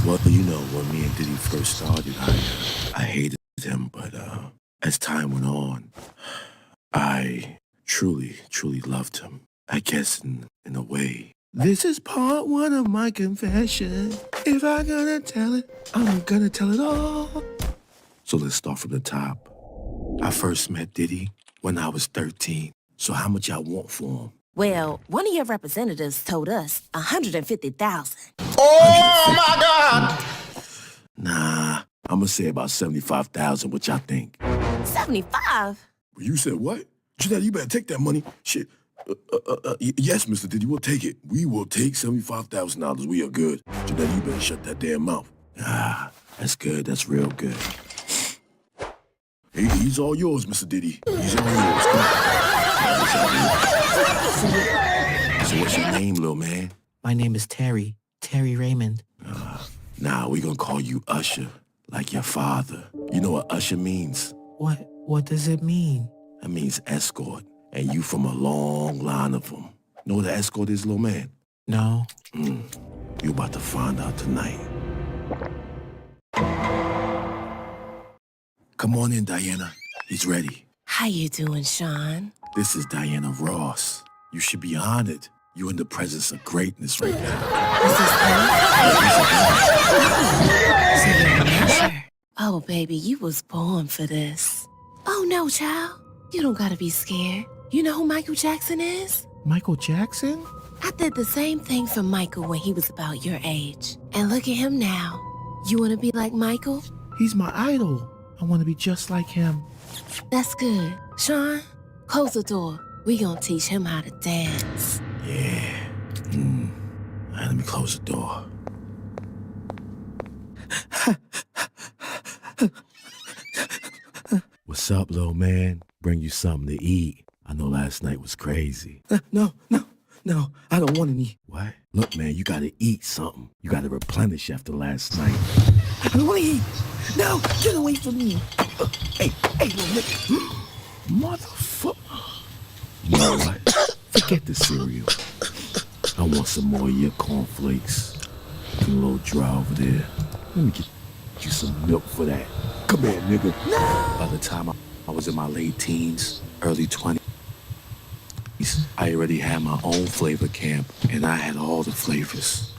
Well, you know, when me and Diddy first started, I hated him, but as time went on, I truly loved him. I guess in a way. This is part one of my confession. If I gotta tell it, I'm gonna tell it all. So let's start from the top. I first met Diddy when I was 13. So how much y'all want for him? Well, one of your representatives told us 150,000. Oh my God! Nah, I'm gonna say about 75,000. What y'all think? 75? You said what? Janelle, you better take that money. Shit. Yes, Mr. Diddy, we'll take it. We will take $75,000. We are good. Janelle, you better shut that damn mouth. Ah, that's good. That's real good. Hey, he's all yours, Mr. Diddy. He's all yours. Come on. So what's your name, little man? My name is Terry Raymond. Nah, we gonna call you Usher, like your father. You know what Usher means? What does it mean? That means escort, and you from a long line of them. Know what an escort is, little man? No. You about to find out tonight. Come on in, Diana. He's ready. How you doing, Shaurn? This is Diana Ross. You should be honored. You're in the presence of greatness right now. Oh, baby, you was born for this. Oh, no, child. You don't gotta be scared. You know who Michael Jackson is? Michael Jackson? I did the same thing for Michael when he was about your age. And look at him now. You wanna be like Michael? He's my idol. I want to be just like him. That's good. Shaurn, close the door. We gonna teach him how to dance. Yeah. All right, let me close the door. What's up, little man? Bring you something to eat. I know last night was crazy. No, I don't want any. What? Look, man, you gotta eat something. You gotta replenish after last night. I don't want to eat. No, get away from me. Hey, little nigga. Motherfucker. You know what? Forget the cereal. I want some more of your cornflakes. A little dry over there. Let me get you some milk for that. Come here, nigga. No. By the time I was in my late teens, early 20s, I already had my own flavor camp, and I had all the flavors.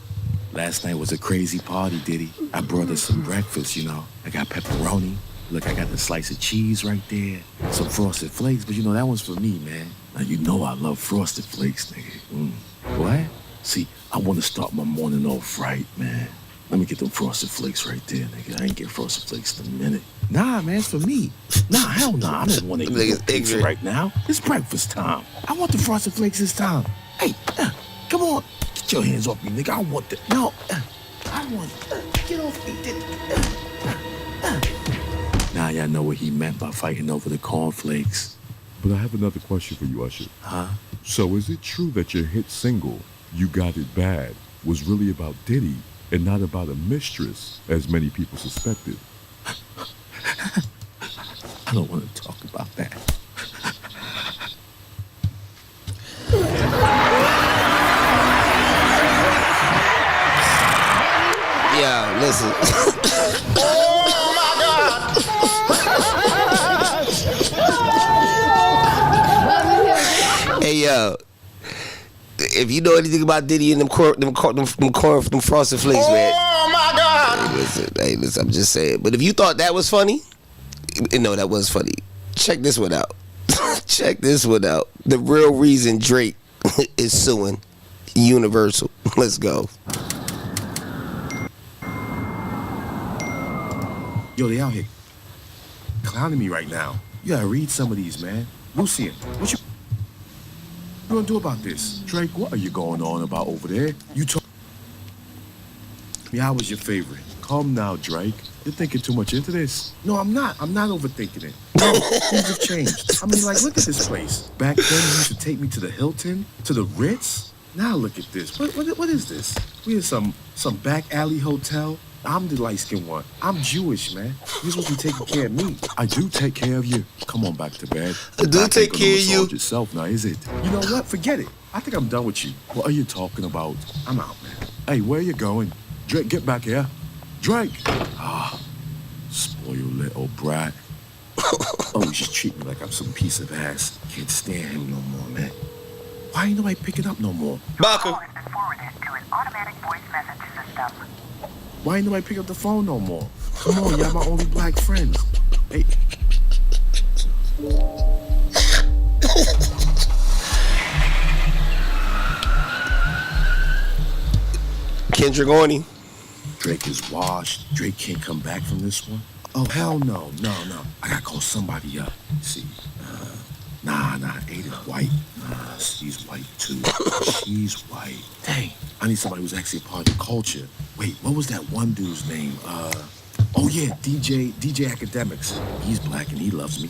Last night was a crazy party, Diddy. I brought us some breakfast, you know. I got pepperoni. Look, I got the slice of cheese right there. Some Frosted Flakes, but you know, that one's for me, man. Now, you know I love Frosted Flakes, nigga. What? See, I want to start my morning off right, man. Let me get them Frosted Flakes right there, nigga. I ain't get Frosted Flakes in a minute. Nah, man, it's for me. Nah, hell nah. I don't want to eat no pizza right now. It's breakfast time. I want the Frosted Flakes this time. Hey, come on. Get your hands off me, nigga. I want that. No, I want get off me. Now y'all know what he meant by fighting over the cornflakes. But I have another question for you, Usher. Huh? So is it true that your hit single, You Got It Bad, was really about Diddy and not about a mistress, as many people suspected? I don't want to talk about that. Yeah, listen. Oh my God! If you know anything about Diddy and them Frosted Flakes, man. Oh my God! Hey, listen, I'm just saying. But if you thought that was funny, no, that was funny. Check this one out. Check this one out. The real reason Drake is suing Universal. Let's go. Yo, they out here clowning me right now. You gotta read some of these, man. Lucian, what you gonna do about this? Drake, what are you going on about over there? You told me I was your favorite. Calm now, Drake. You're thinking too much into this. No, I'm not. I'm not overthinking it. No, things have changed. I mean, like, look at this place. Back then, you used to take me to the Hilton, to the Ritz. Now look at this. What is this? We in some back alley hotel. I'm the light-skinned one. I'm Jewish, man. You're supposed to be taking care of me. I do take care of you. Come on back to bed. I do take care of you. Yourself now, is it? You know what? Forget it. I think I'm done with you. What are you talking about? I'm out, man. Hey, where you going? Drake, get back here. Drake. Spoiled little brat. Always just treat me like I'm some piece of ass. Can't stand him no more, man. Why ain't nobody picking up no more? Baka. Why ain't nobody pick up the phone no more? Come on, y'all my only black friends. Hey. Kendrick on him. Drake is washed. Drake can't come back from this one. Oh, hell no. No. I gotta call somebody up. See. Nah, Aiden's white. Nah, she's white too. She's white. Dang, I need somebody who's actually a part of the culture. Wait, what was that one dude's name? Oh yeah, DJ Academics. He's black and he loves me.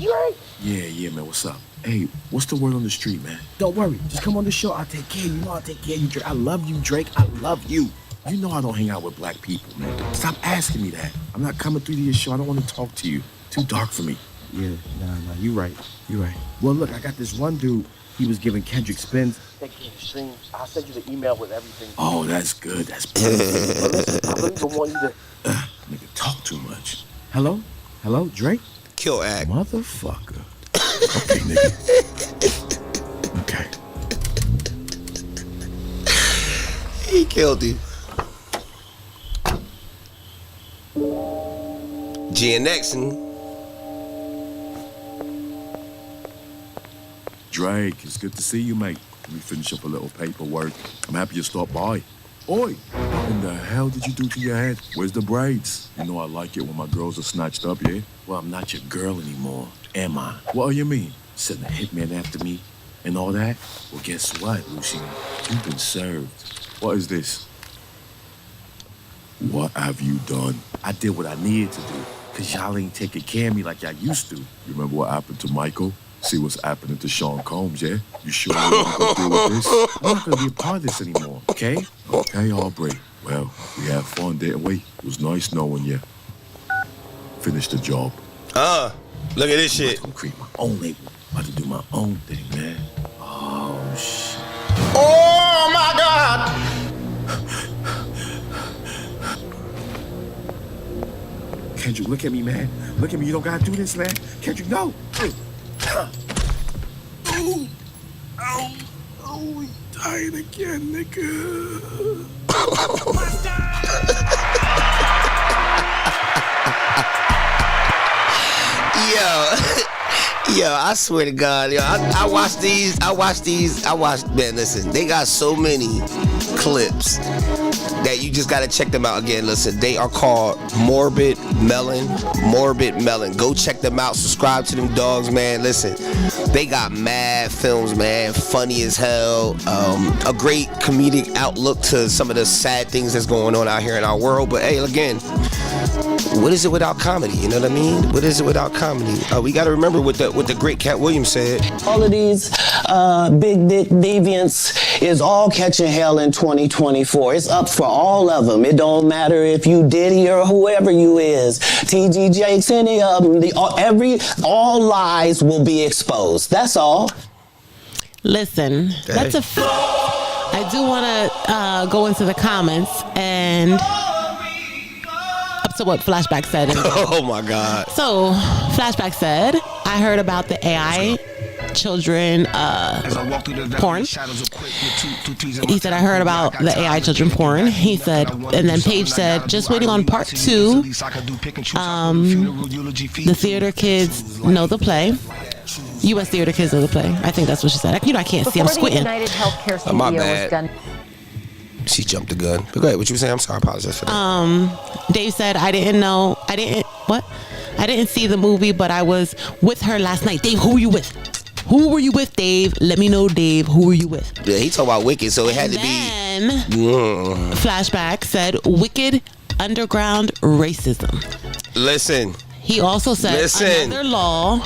Drake? Yeah, man, what's up? Hey, what's the word on the street, man? Don't worry, just come on the show. I'll take care of you. You know I'll take care of you, Drake. I love you, Drake. I love you. You know I don't hang out with black people, man. Stop asking me that. I'm not coming through to your show. I don't want to talk to you. Too dark for me. Yeah, nah, you right. Well, look, I got this one dude. He was giving Kendrick spins. Taking streams. I'll send you the email with everything. Oh, that's good. That's perfect. I really don't want you to nigga talk too much. Hello, Drake. Kill act. Motherfucker. Okay, nigga. Okay. He killed him. GNX. Drake, it's good to see you, mate. Let me finish up a little paperwork. I'm happy you stopped by. Oi, what in the hell did you do to your head? Where's the braids? You know I like it when my girls are snatched up, yeah? Well, I'm not your girl anymore, am I? What do you mean? Sending a hitman after me and all that? Well, guess what, Lucian? You've been served. What is this? What have you done? I did what I needed to do, because y'all ain't taking care of me like y'all used to. You remember what happened to Michael? See what's happening to Shaurn Combs, yeah? You sure you want to go through with this? I'm not going to be a part of this anymore, okay? Okay, Aubrey. Well, we had fun, didn't we? It was nice knowing you. Finish the job. Look at this shit. I'm going to create my own label. I'm about to do my own thing, man. Oh, shit. Oh my God! Kendrick, look at me, man. Look at me. You don't got to do this, man. Kendrick, no. Oh, he died again, nigga. Yo, I swear to God, yo, I watched, man, listen, they got so many clips that you just gotta check them out again. Listen, they are called Morbid Melon. Go check them out, subscribe to them dogs, man. Listen, they got mad films, man, funny as hell, a great comedic outlook to some of the sad things that's going on out here in our world. But hey, again, what is it without comedy? You know what I mean? What is it without comedy? We got to remember what the great Cat Williams said. All of these big dick deviants is all catching hell in 2024. It's up for all of them. It don't matter if you Diddy or whoever you is. TG Jakes, any of them. All lies will be exposed. That's all. Listen, that's I do want to go into the comments and up to what Flashback said. Oh my God. So Flashback said, I heard about the AI children porn. He said, I heard about the AI children porn. He said, and then Paige said, just waiting on part 2. The theater kids know the play. U.S. theater kids know the play. I think that's what she said. I can't see. I'm squinting. My bad. She jumped the gun. But go ahead. What you were saying? I'm sorry. I apologize for that. Dave said, I didn't see the movie, but I was with her last night. Dave, who were you with? Who were you with, Dave? Let me know, Dave. Who were you with? Yeah, he talking about Wicked, so it had to be. And Flashback said, Wicked underground racism. Listen. He also said, another law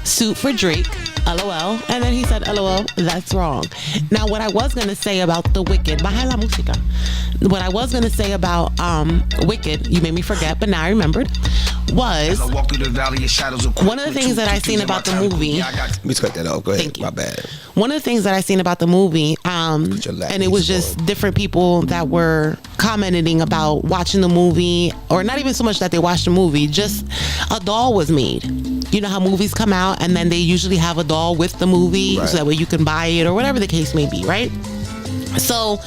suit for Drake. LOL. And then he said, LOL, that's wrong. Now, what I was going to say about the Wicked, baja la música. What I was going to say about Wicked, you made me forget, but now I remembered, was one of the things that I seen about the movie. Let me cut that off. Go ahead. Thank you. My bad. One of the things that I seen about the movie, and it was just different people that were commenting about watching the movie, or not even so much that they watched the movie, just a doll was made. You know how movies come out and then they usually have a doll with the movie, right, so that way you can buy it or whatever the case may be, right? So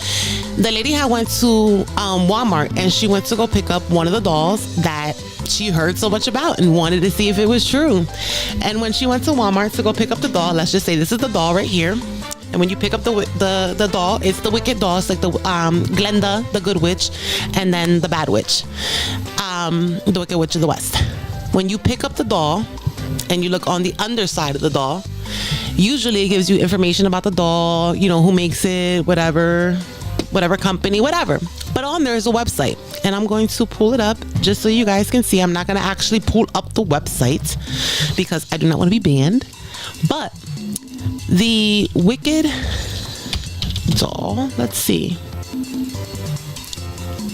the lady had went to Walmart and she went to go pick up one of the dolls that she heard so much about and wanted to see if it was true. And when she went to Walmart to go pick up the doll, let's just say this is the doll right here. And when you pick up the doll, it's the Wicked doll. It's like the Glenda, the good witch, and then the bad witch, the Wicked Witch of the West. When you pick up the doll and you look on the underside of the doll, usually it gives you information about the doll, you know, who makes it, whatever company, whatever. But on there is a website, and I'm going to pull it up just so you guys can see. I'm not going to actually pull up the website because I do not want to be banned. But the Wicked doll, let's see.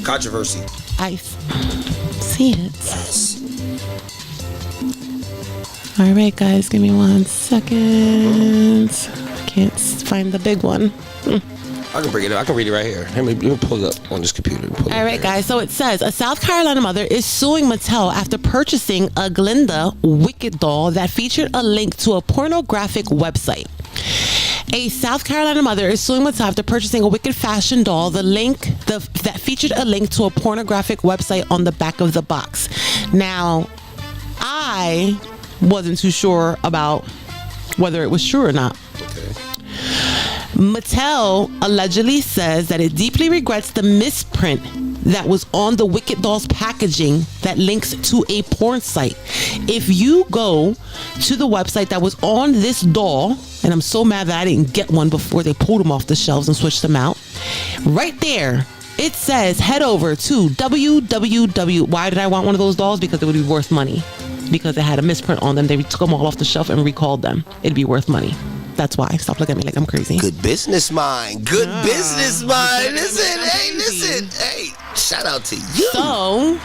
Controversy. I see it. Yes. All right, guys, give me 1 second. I can't find the big one. I can bring it up. I can read it right here. Let me pull it up on this computer. All right, guys. So it says, a South Carolina mother is suing Mattel after purchasing a Glinda Wicked doll that featured a link to a pornographic website. A South Carolina mother is suing Mattel after purchasing a Wicked fashion doll, that featured a link to a pornographic website on the back of the box. Now, I wasn't too sure about whether it was true or not. Okay. Mattel allegedly says that it deeply regrets the misprint that was on the Wicked doll's packaging that links to a porn site. If you go to the website that was on this doll, and I'm so mad that I didn't get one before they pulled them off the shelves and switched them out, right there it says head over to www. Why did I want one of those dolls? Because it would be worth money. Because it had a misprint on them. They took them all off the shelf and recalled them. It'd be worth money. That's why. Stop looking at me like I'm crazy. Good business mind. Good business mind. Listen. Hey, shout out to you. So,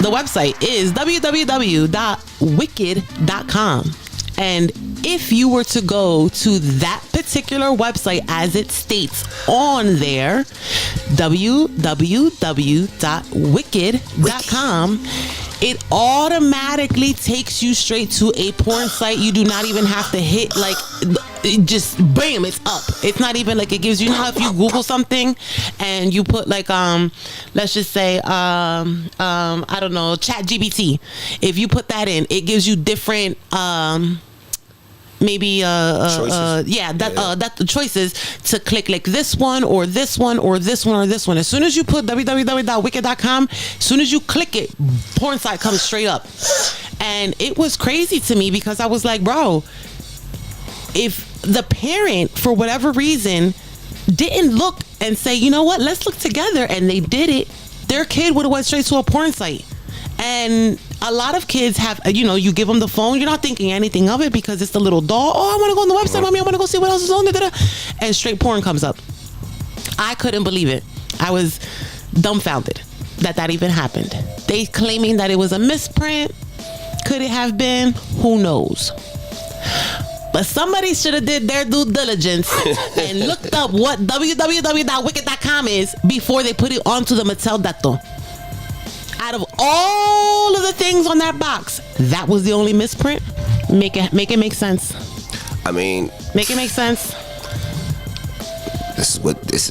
the website is www.wicked.com. And if you were to go to that particular website as it states on there, www.wicked.com, it automatically takes you straight to a porn site. You do not even have to hit, like, just bam, it's up. It's not even like it gives you, how if you Google something and you put like let's just say I don't know, ChatGPT. If you put that in, it gives you different maybe the choices to click, like this one or this one or this one or this one. As soon as you put www.wicked.com, as soon as you click it, porn site comes straight up. And it was crazy to me because I was like, bro, if the parent for whatever reason didn't look and say, you know what, let's look together, and they did it, their kid would have went straight to a porn site. And a lot of kids have, you give them the phone, you're not thinking anything of it because it's the little doll. Oh, I want to go on the website, mommy, I want to go see what else is on there. And straight porn comes up. I couldn't believe it. I was dumbfounded that even happened. They claiming that it was a misprint. Could it have been? Who knows? But somebody should have did their due diligence and looked up what www.wicked.com is before they put it onto the Mattel dato. Out of all of the things on that box, that was the only misprint. Make it make sense. I mean, Make it make sense. this is what this.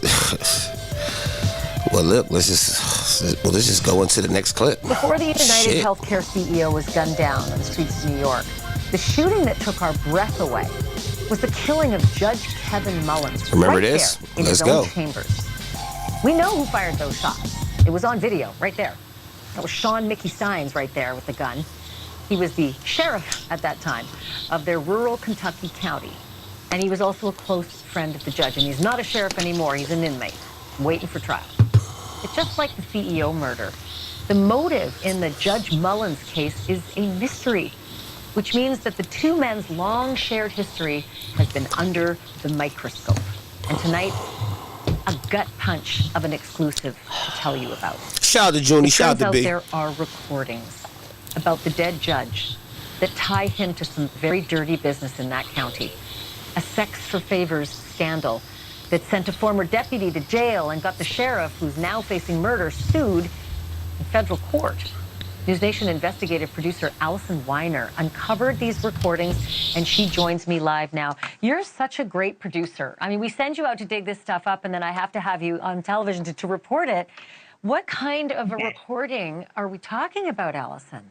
Well, look, let's just go into the next clip. Before the United Healthcare CEO was gunned down on the streets of New York, the shooting that took our breath away was the killing of Judge Kevin Mullins. Remember right this? There in Let's his go. own chambers. We know who fired those shots. It was on video, right there. That was Sean Mickey Steins right there with the gun. He was the sheriff at that time of their rural Kentucky county. And he was also a close friend of the judge. And he's not a sheriff anymore. He's an inmate waiting for trial. It's just like the CEO murder. The motive in the Judge Mullins case is a mystery, which means that the two men's long shared history has been under the microscope. And tonight, a gut punch of an exclusive to tell you about. Shout out to Junie, shout out to B. There are recordings about the dead judge that tie him to some very dirty business in that county. A sex for favors scandal that sent a former deputy to jail and got the sheriff, who's now facing murder, sued in federal court. News Nation investigative producer Allison Weiner uncovered these recordings, and she joins me live now. You're such a great producer. I mean, we send you out to dig this stuff up, and then I have to have you on television to report it. What kind of a recording are we talking about, Allison?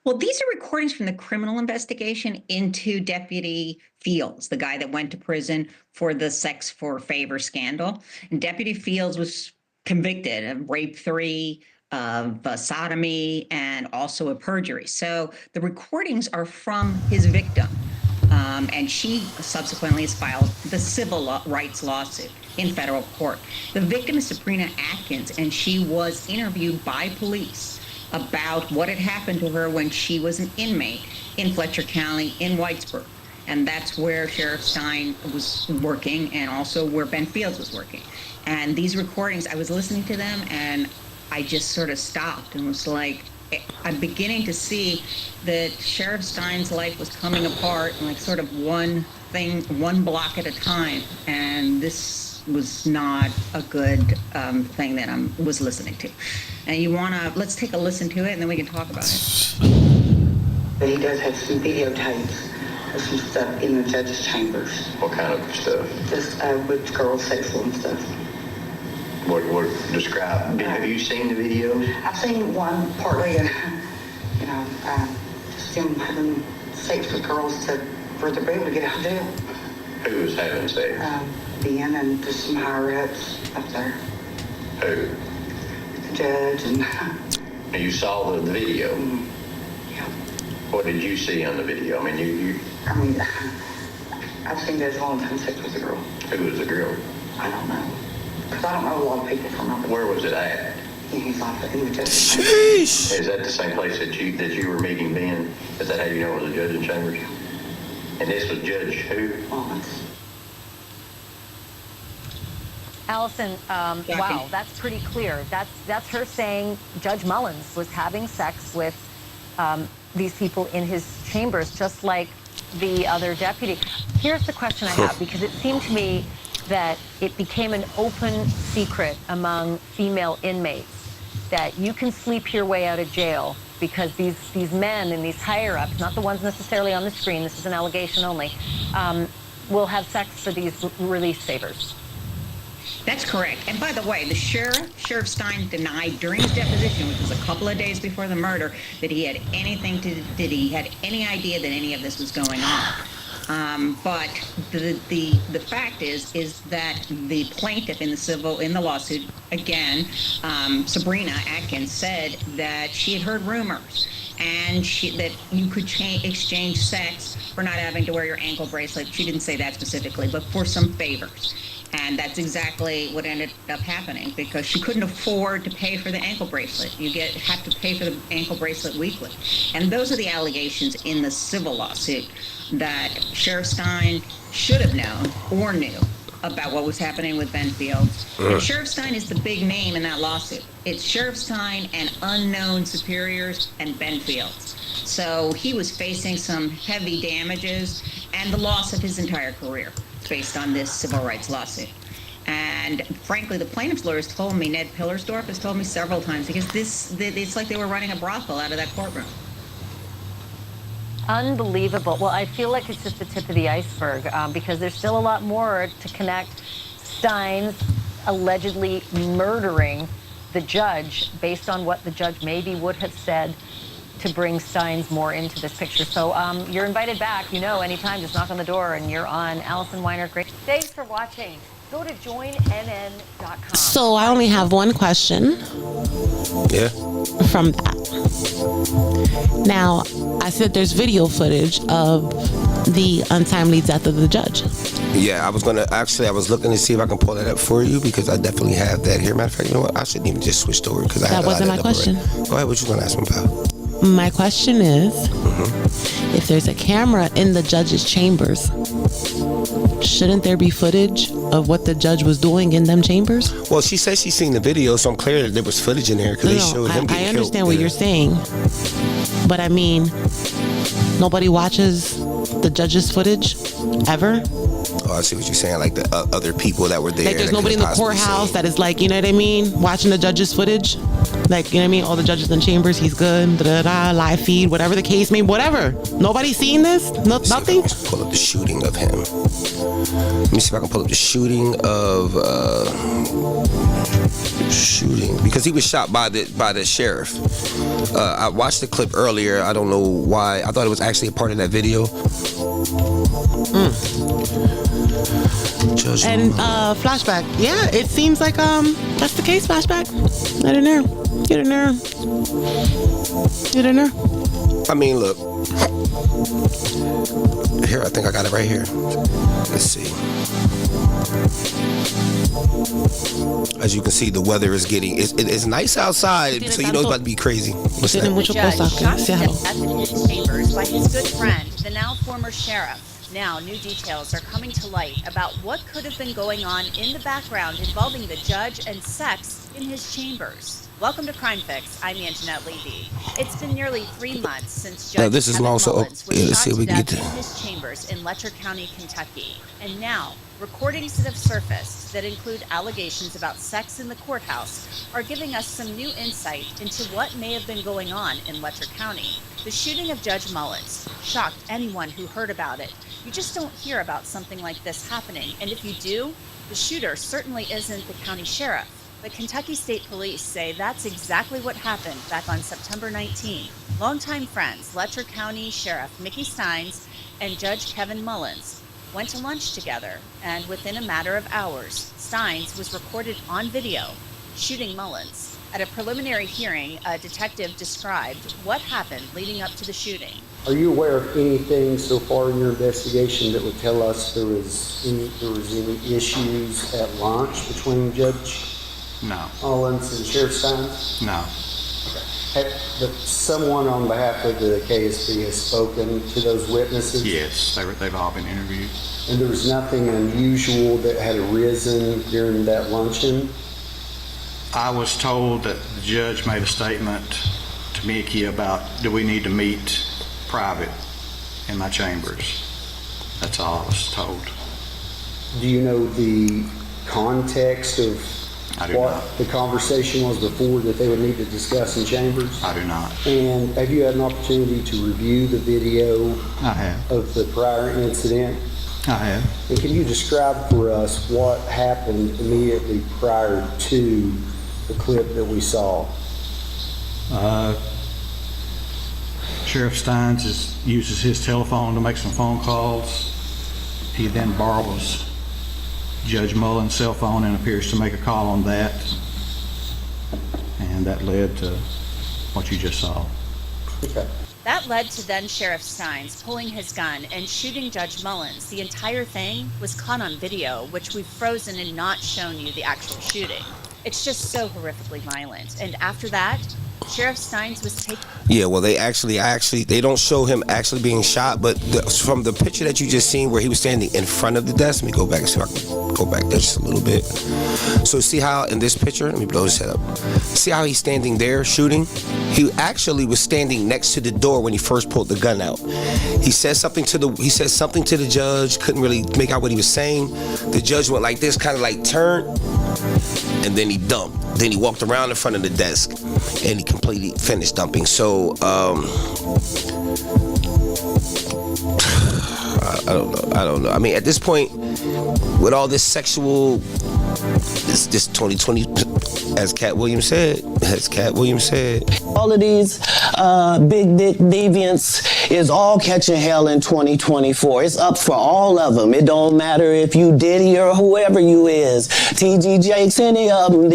Well, these are recordings from the criminal investigation into Deputy Fields, the guy that went to prison for the sex for favor scandal. And Deputy Fields was convicted of rape 3, of sodomy, and also of perjury. So the recordings are from his victim. And she subsequently has filed the civil rights lawsuit in federal court. The victim is Sabrina Atkins, and she was interviewed by police about what had happened to her when she was an inmate in Fletcher County in Whitesburg. And that's where Sheriff Stein was working, and also where Ben Fields was working. And these recordings, I was listening to them, and I just sort of stopped and was like, I'm beginning to see that Sheriff Stein's life was coming apart, like sort of one thing, one block at a time. And this was not a good thing that I was listening to. And let's take a listen to it, and then we can talk about it. But he does have some videotapes of some stuff in the judge's chambers. What kind of stuff? Just with girls' sexual and stuff. What describe? Have you seen the video? I've seen one partly, just him having sex with girls for the able to get out of jail. Who was having sex? Ben and just some higher ups up there. Who? The judge and. You saw the video? Yeah. What did you see on the video? I mean, I've seen Judge Mullins having sex with a girl. Who was the girl? I don't know. Because I don't know a lot of people from over. Where was it at? He's like in the judge's chambers. Sheesh. Is that the same place that you were meeting Ben? Is that how you know it was the judge in chambers? And this was Judge who? Mullins. Allison, wow, that's pretty clear. That's her saying Judge Mullins was having sex with these people in his chambers, just like the other deputy. Here's the question I have, because it seemed to me that it became an open secret among female inmates that you can sleep your way out of jail because these men and these higher-ups, not the ones necessarily on the screen, this is an allegation only, will have sex for these release favors. That's correct. And by the way, the Sheriff Stein denied during his deposition, which was a couple of days before the murder, that he had he had any idea that any of this was going on. But the fact is that the plaintiff in the lawsuit, again, Sabrina Atkins, said that she had heard rumors and that you could exchange sex for not having to wear your ankle bracelet. She didn't say that specifically, but for some favors. And that's exactly what ended up happening, because she couldn't afford to pay for the ankle bracelet. You have to pay for the ankle bracelet weekly. And those are the allegations in the civil lawsuit, that Sheriff Stein should have known or knew about what was happening with Ben Fields. And Sheriff Stein is the big name in that lawsuit. It's Sheriff Stein and unknown superiors and Ben Fields. So he was facing some heavy damages and the loss of his entire career based on this civil rights lawsuit. And frankly, the plaintiff's lawyers told me, Ned Pillersdorf has told me several times, because it's like they were running a brothel out of that courtroom. Unbelievable. Well, I feel like it's just the tip of the iceberg because there's still a lot more to connect Stines allegedly murdering the judge based on what the judge maybe would have said to bring Stines more into this picture. So you're invited back, anytime. Just knock on the door and you're on. Allison Weiner, great. Thanks for watching. Go to joinnn.com. So I only have one question. Yeah. From that. Now, I said there's video footage of the untimely death of the judge. Yeah, I was looking to see if I can pull that up for you because I definitely have that here. Matter of fact, you know what? I shouldn't even just switch over because That wasn't my question. Go ahead, what you gonna ask me about? My question is, if there's a camera in the judge's chambers, shouldn't there be footage of what the judge was doing in them chambers? Well, she said she's seen the video, so I'm clear that there was footage in there because they showed him getting I understand killed. what you're saying, but I mean, nobody watches the judge's footage ever. Oh, I see what you're saying. Like the other people that were there. Like there's nobody in the courthouse that is like, you know what I mean, watching the judge's footage. Like, you know what I mean? All the judges in chambers, he's good, live feed, whatever the case may be, whatever. Nobody's seen this? Nothing? Pull up the shooting of him. Let me see if I can pull up the shooting of shooting because he was shot by the sheriff. I watched the clip earlier. I don't know why. I thought it was actually a part of that video. And flashback. Yeah, it seems like that's the case. Flashback. I don't know. Get in there. I mean, look. Here, I think I got it right here. Let's see. As you can see, the weather is getting it's nice outside, so you know it's about to be crazy. What's that? The judge shot to death in his chambers by his good friend, the now former sheriff. Now, new details are coming to light about what could have been going on in the background involving the judge and sex in his chambers. Welcome to Crime Fix. I'm Anjanette Levy. It's been nearly 3 months since Judge Kevin Mullins was shot to death in his chambers in Letcher County, Kentucky. And now, recordings that have surfaced that include allegations about sex in the courthouse are giving us some new insight into what may have been going on in Letcher County. The shooting of Judge Mullins shocked anyone who heard about it. You just don't hear about something like this happening. And if you do, the shooter certainly isn't the county sheriff. But Kentucky State Police say that's exactly what happened back on September 19. Longtime friends, Letcher County Sheriff Mickey Stines and Judge Kevin Mullins went to lunch together, and within a matter of hours, Stines was recorded on video shooting Mullins. At a preliminary hearing, a detective described what happened leading up to the shooting. Are you aware of anything so far in your investigation that would tell us there was any issues at lunch between Judge Mullins and Sheriff Stines? No. Okay. But someone on behalf of the KSB has spoken to those witnesses? Yes, they've all been interviewed. And there was nothing unusual that had arisen during that luncheon? I was told that the judge made a statement to Mickey about, do we need to meet private in my chambers? That's all I was told. Do you know the context of what the conversation was before that they would need to discuss in chambers? I do not. And have you had an opportunity to review the video I have. Of the prior incident? I have. And can you describe for us what happened immediately prior to the clip that we saw? Sheriff Stines uses his telephone to make some phone calls. He then borrows Judge Mullins' cell phone and appears to make a call on that. And that led to what you just saw. Okay. That led to then Sheriff Stines pulling his gun and shooting Judge Mullins. The entire thing was caught on video, which we've frozen and not shown you the actual shooting. It's just so horrifically violent. And after that, Sheriff Stines was taken. Yeah, well, they don't show him actually being shot, but from the picture that you just seen where he was standing in front of the desk, let me go back and see if I can go back there just a little bit. So see how in this picture, let me blow this head up. See how he's standing there shooting? He actually was standing next to the door when he first pulled the gun out. He said something to the judge, couldn't really make out what he was saying. The judge went like this, kind of like turned, and then he dumped. Then he walked around in front of the desk and he completely finished dumping. So I don't know. I mean, at this point, with all this sexual, this 2020, as Cat Williams said. All of these big dick deviants is all catching hell in 2024. It's up for all of them. It don't matter if you Diddy or whoever you is. T.G. Jakes, any of them.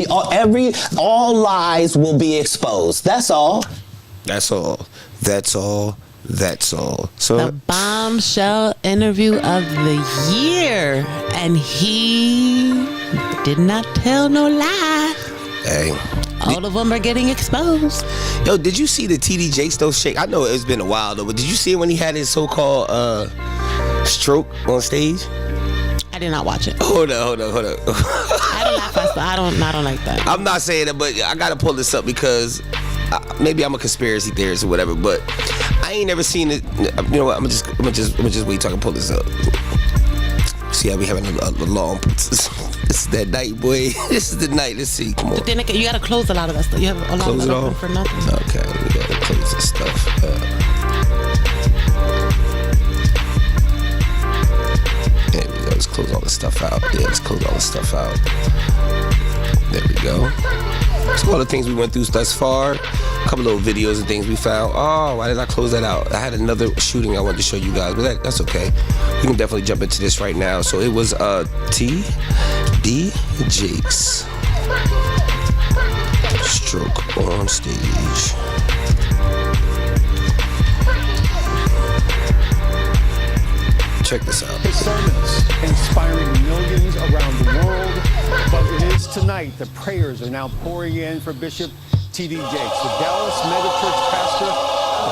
All lies will be exposed. That's all. So the bombshell interview of the year, and he did not tell no lie. Hey, all of them are getting exposed. Yo, did you see the TD Jakes though shake? I know it's been a while though, but did you see it when he had his so-called stroke on stage? I did not watch it. Hold up. I don't laugh. I don't like that. I'm not saying it, but I gotta pull this up because maybe I'm a conspiracy theorist or whatever, but I ain't never seen it. You know what? I'm gonna just wait till I can pull this up. See how we having a long. This is that night, boy. This is the night. Let's see. Come on. But then again, you gotta close a lot of that stuff. You have a lot of that open for nothing. Okay, we gotta close this stuff. There we go. Let's close all this stuff out. Yeah, let's close all this stuff out. There we go. So all the things we went through thus far, a couple little videos and things we found. Oh, why did I close that out? I had another shooting I wanted to show you guys, but that's okay. We can definitely jump into this right now. So it was T.D. Jakes stroke on stage. Check this out. His sermons inspiring millions around the world, but it is tonight the prayers are now pouring in for Bishop T.D. Jakes, the Dallas megachurch pastor,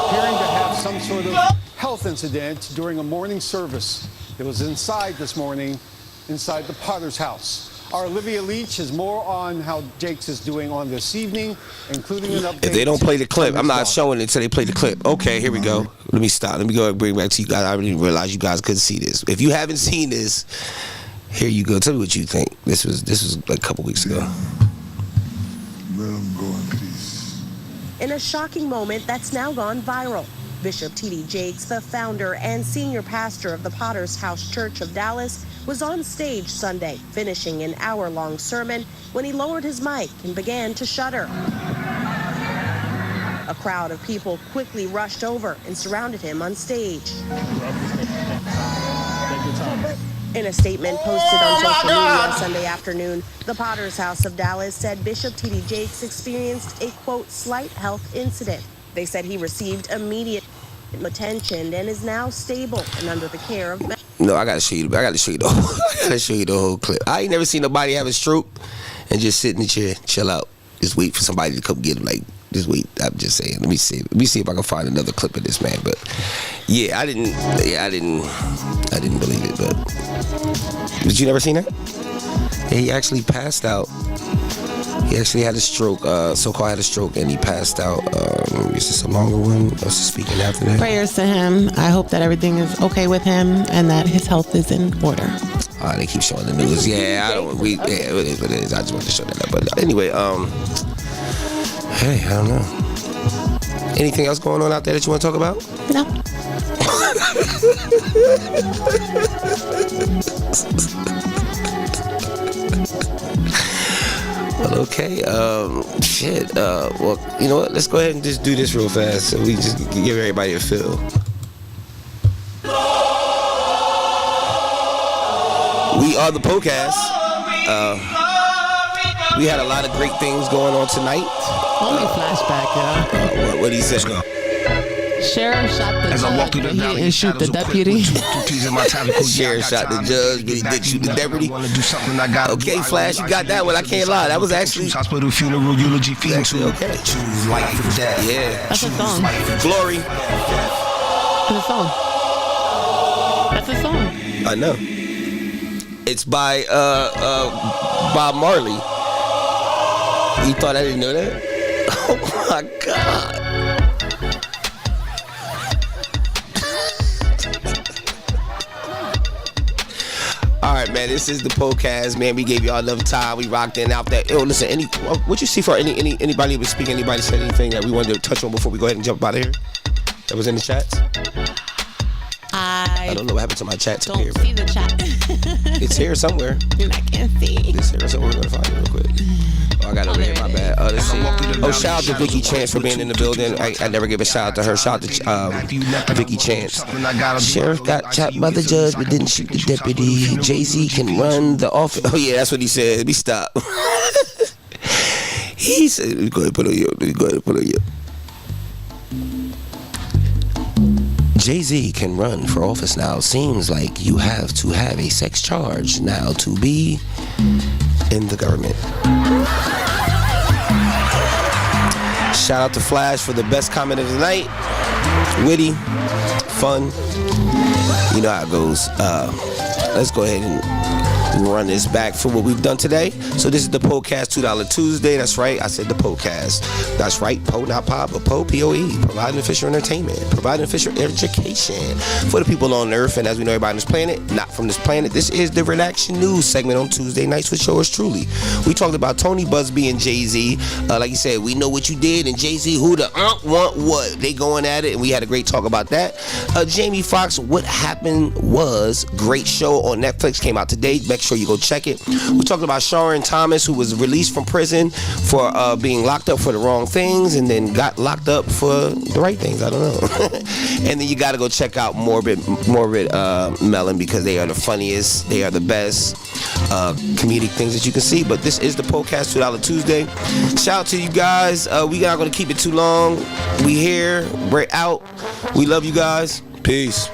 appearing to have some sort of health incident during a morning service. It was inside this morning, inside the Potter's house. Our Olivia Leach has more on how Jakes is doing on this evening, including an update. If they don't play the clip, I'm not showing it until they play the clip. Okay, here we go. Let me stop. Let me go and bring it back to you guys. I didn't realize you guys couldn't see this. If you haven't seen this, here you go. Tell me what you think. This was like a couple weeks ago. Let him go in peace. In a shocking moment that's now gone viral, Bishop T.D. Jakes, the founder and senior pastor of the Potter's House Church of Dallas, was on stage Sunday, finishing an hour-long sermon when he lowered his mic and began to shudder. A crowd of people quickly rushed over and surrounded him on stage. In a statement posted on social media Sunday afternoon, the Potter's House of Dallas said Bishop T.D. Jakes experienced a, quote, slight health incident. They said he received immediate attention and is now stable and under the care of... No, I gotta show you the whole clip. I ain't never seen nobody have a stroke and just sit in the chair, chill out, just wait for somebody to come get him. Like, just wait. I'm just saying. Let me see if I can find another clip of this man. But yeah, I didn't believe it. But you never seen that? Yeah, he actually passed out. He actually had a stroke, so-called had a stroke, and he passed out. Is this a longer one? Or speaking after that? Prayers to him. I hope that everything is okay with him and that his health is in order. They keep showing the news. Yeah, it is what it is. I just wanted to show that up. But anyway, hey, I don't know. Anything else going on out there that you want to talk about? No. Well, okay. Shit. Well, you know what? Let's go ahead and just do this real fast so we just give everybody a feel. We are the podcast. We had a lot of great things going on tonight. Only flashback, yeah. What he said? Sheriff shot the judge, but he didn't shoot the deputy. Sheriff shot the judge, but he didn't shoot the deputy. Okay, Flash, you got that one. I can't lie. That was actually hospital funeral eulogy feeding okay. Choose life or death. Yeah. That's a song. Glory. That's a song. That's a song. I know. It's by Bob Marley. You thought I didn't know that? Oh my God. All right, man. This is the podcast, man. We gave y'all enough time. We rocked in out that. Yo, listen. What you see for anybody was speaking? Anybody said anything that we wanted to touch on before we go ahead and jump out of here? That was in the chats. I don't know what happened to my chat. Don't see the chat. It's here somewhere. And I can't see. It's here somewhere. We're gonna find it real quick. Oh, I got it over here. My bad. Let's see. Oh, shout out to Vicky Chance for being in the building. I never give a shout out to her. Shout out to Vicky Chance. Sheriff got chopped by the judge but didn't shoot the deputy. Jay Z can run the office. Oh yeah, that's what he said. Let me stop. He said, "Let me go ahead and put on you." Jay Z can run for office now. Seems like you have to have a sex charge now to be in the government. Shout out to Flash for the best comment of the night. Witty, fun. You know how it goes. Let's go ahead and run this back for what we've done today. So this is the Podcast $2 Tuesday. That's right. I said the Podcast. That's right. Po, not pop, but Po, P.O.E. Providing official entertainment. Providing official education for the people on Earth. And as we know, everybody on this planet, not from this planet. This is the Redaction News segment on Tuesday nights with yours truly. We talked about Tony Busby and Jay Z. Like you said, we know what you did. And Jay Z, who the want what? They going at it. And we had a great talk about that. Jamie Foxx, What Happened Was. Great show on Netflix. Came out today. Make sure you go check it. We talked about Shaurn Thomas, who was released from prison for being locked up for the wrong things and then got locked up for the right things. I don't know. And then you got to go check out Morbid Melon because they are the funniest, they are the best comedic things that you can see. But this is the Podcast $2 Tuesday. Shout out to you guys. We not going to keep it too long. We here. We're out. We love you guys. Peace.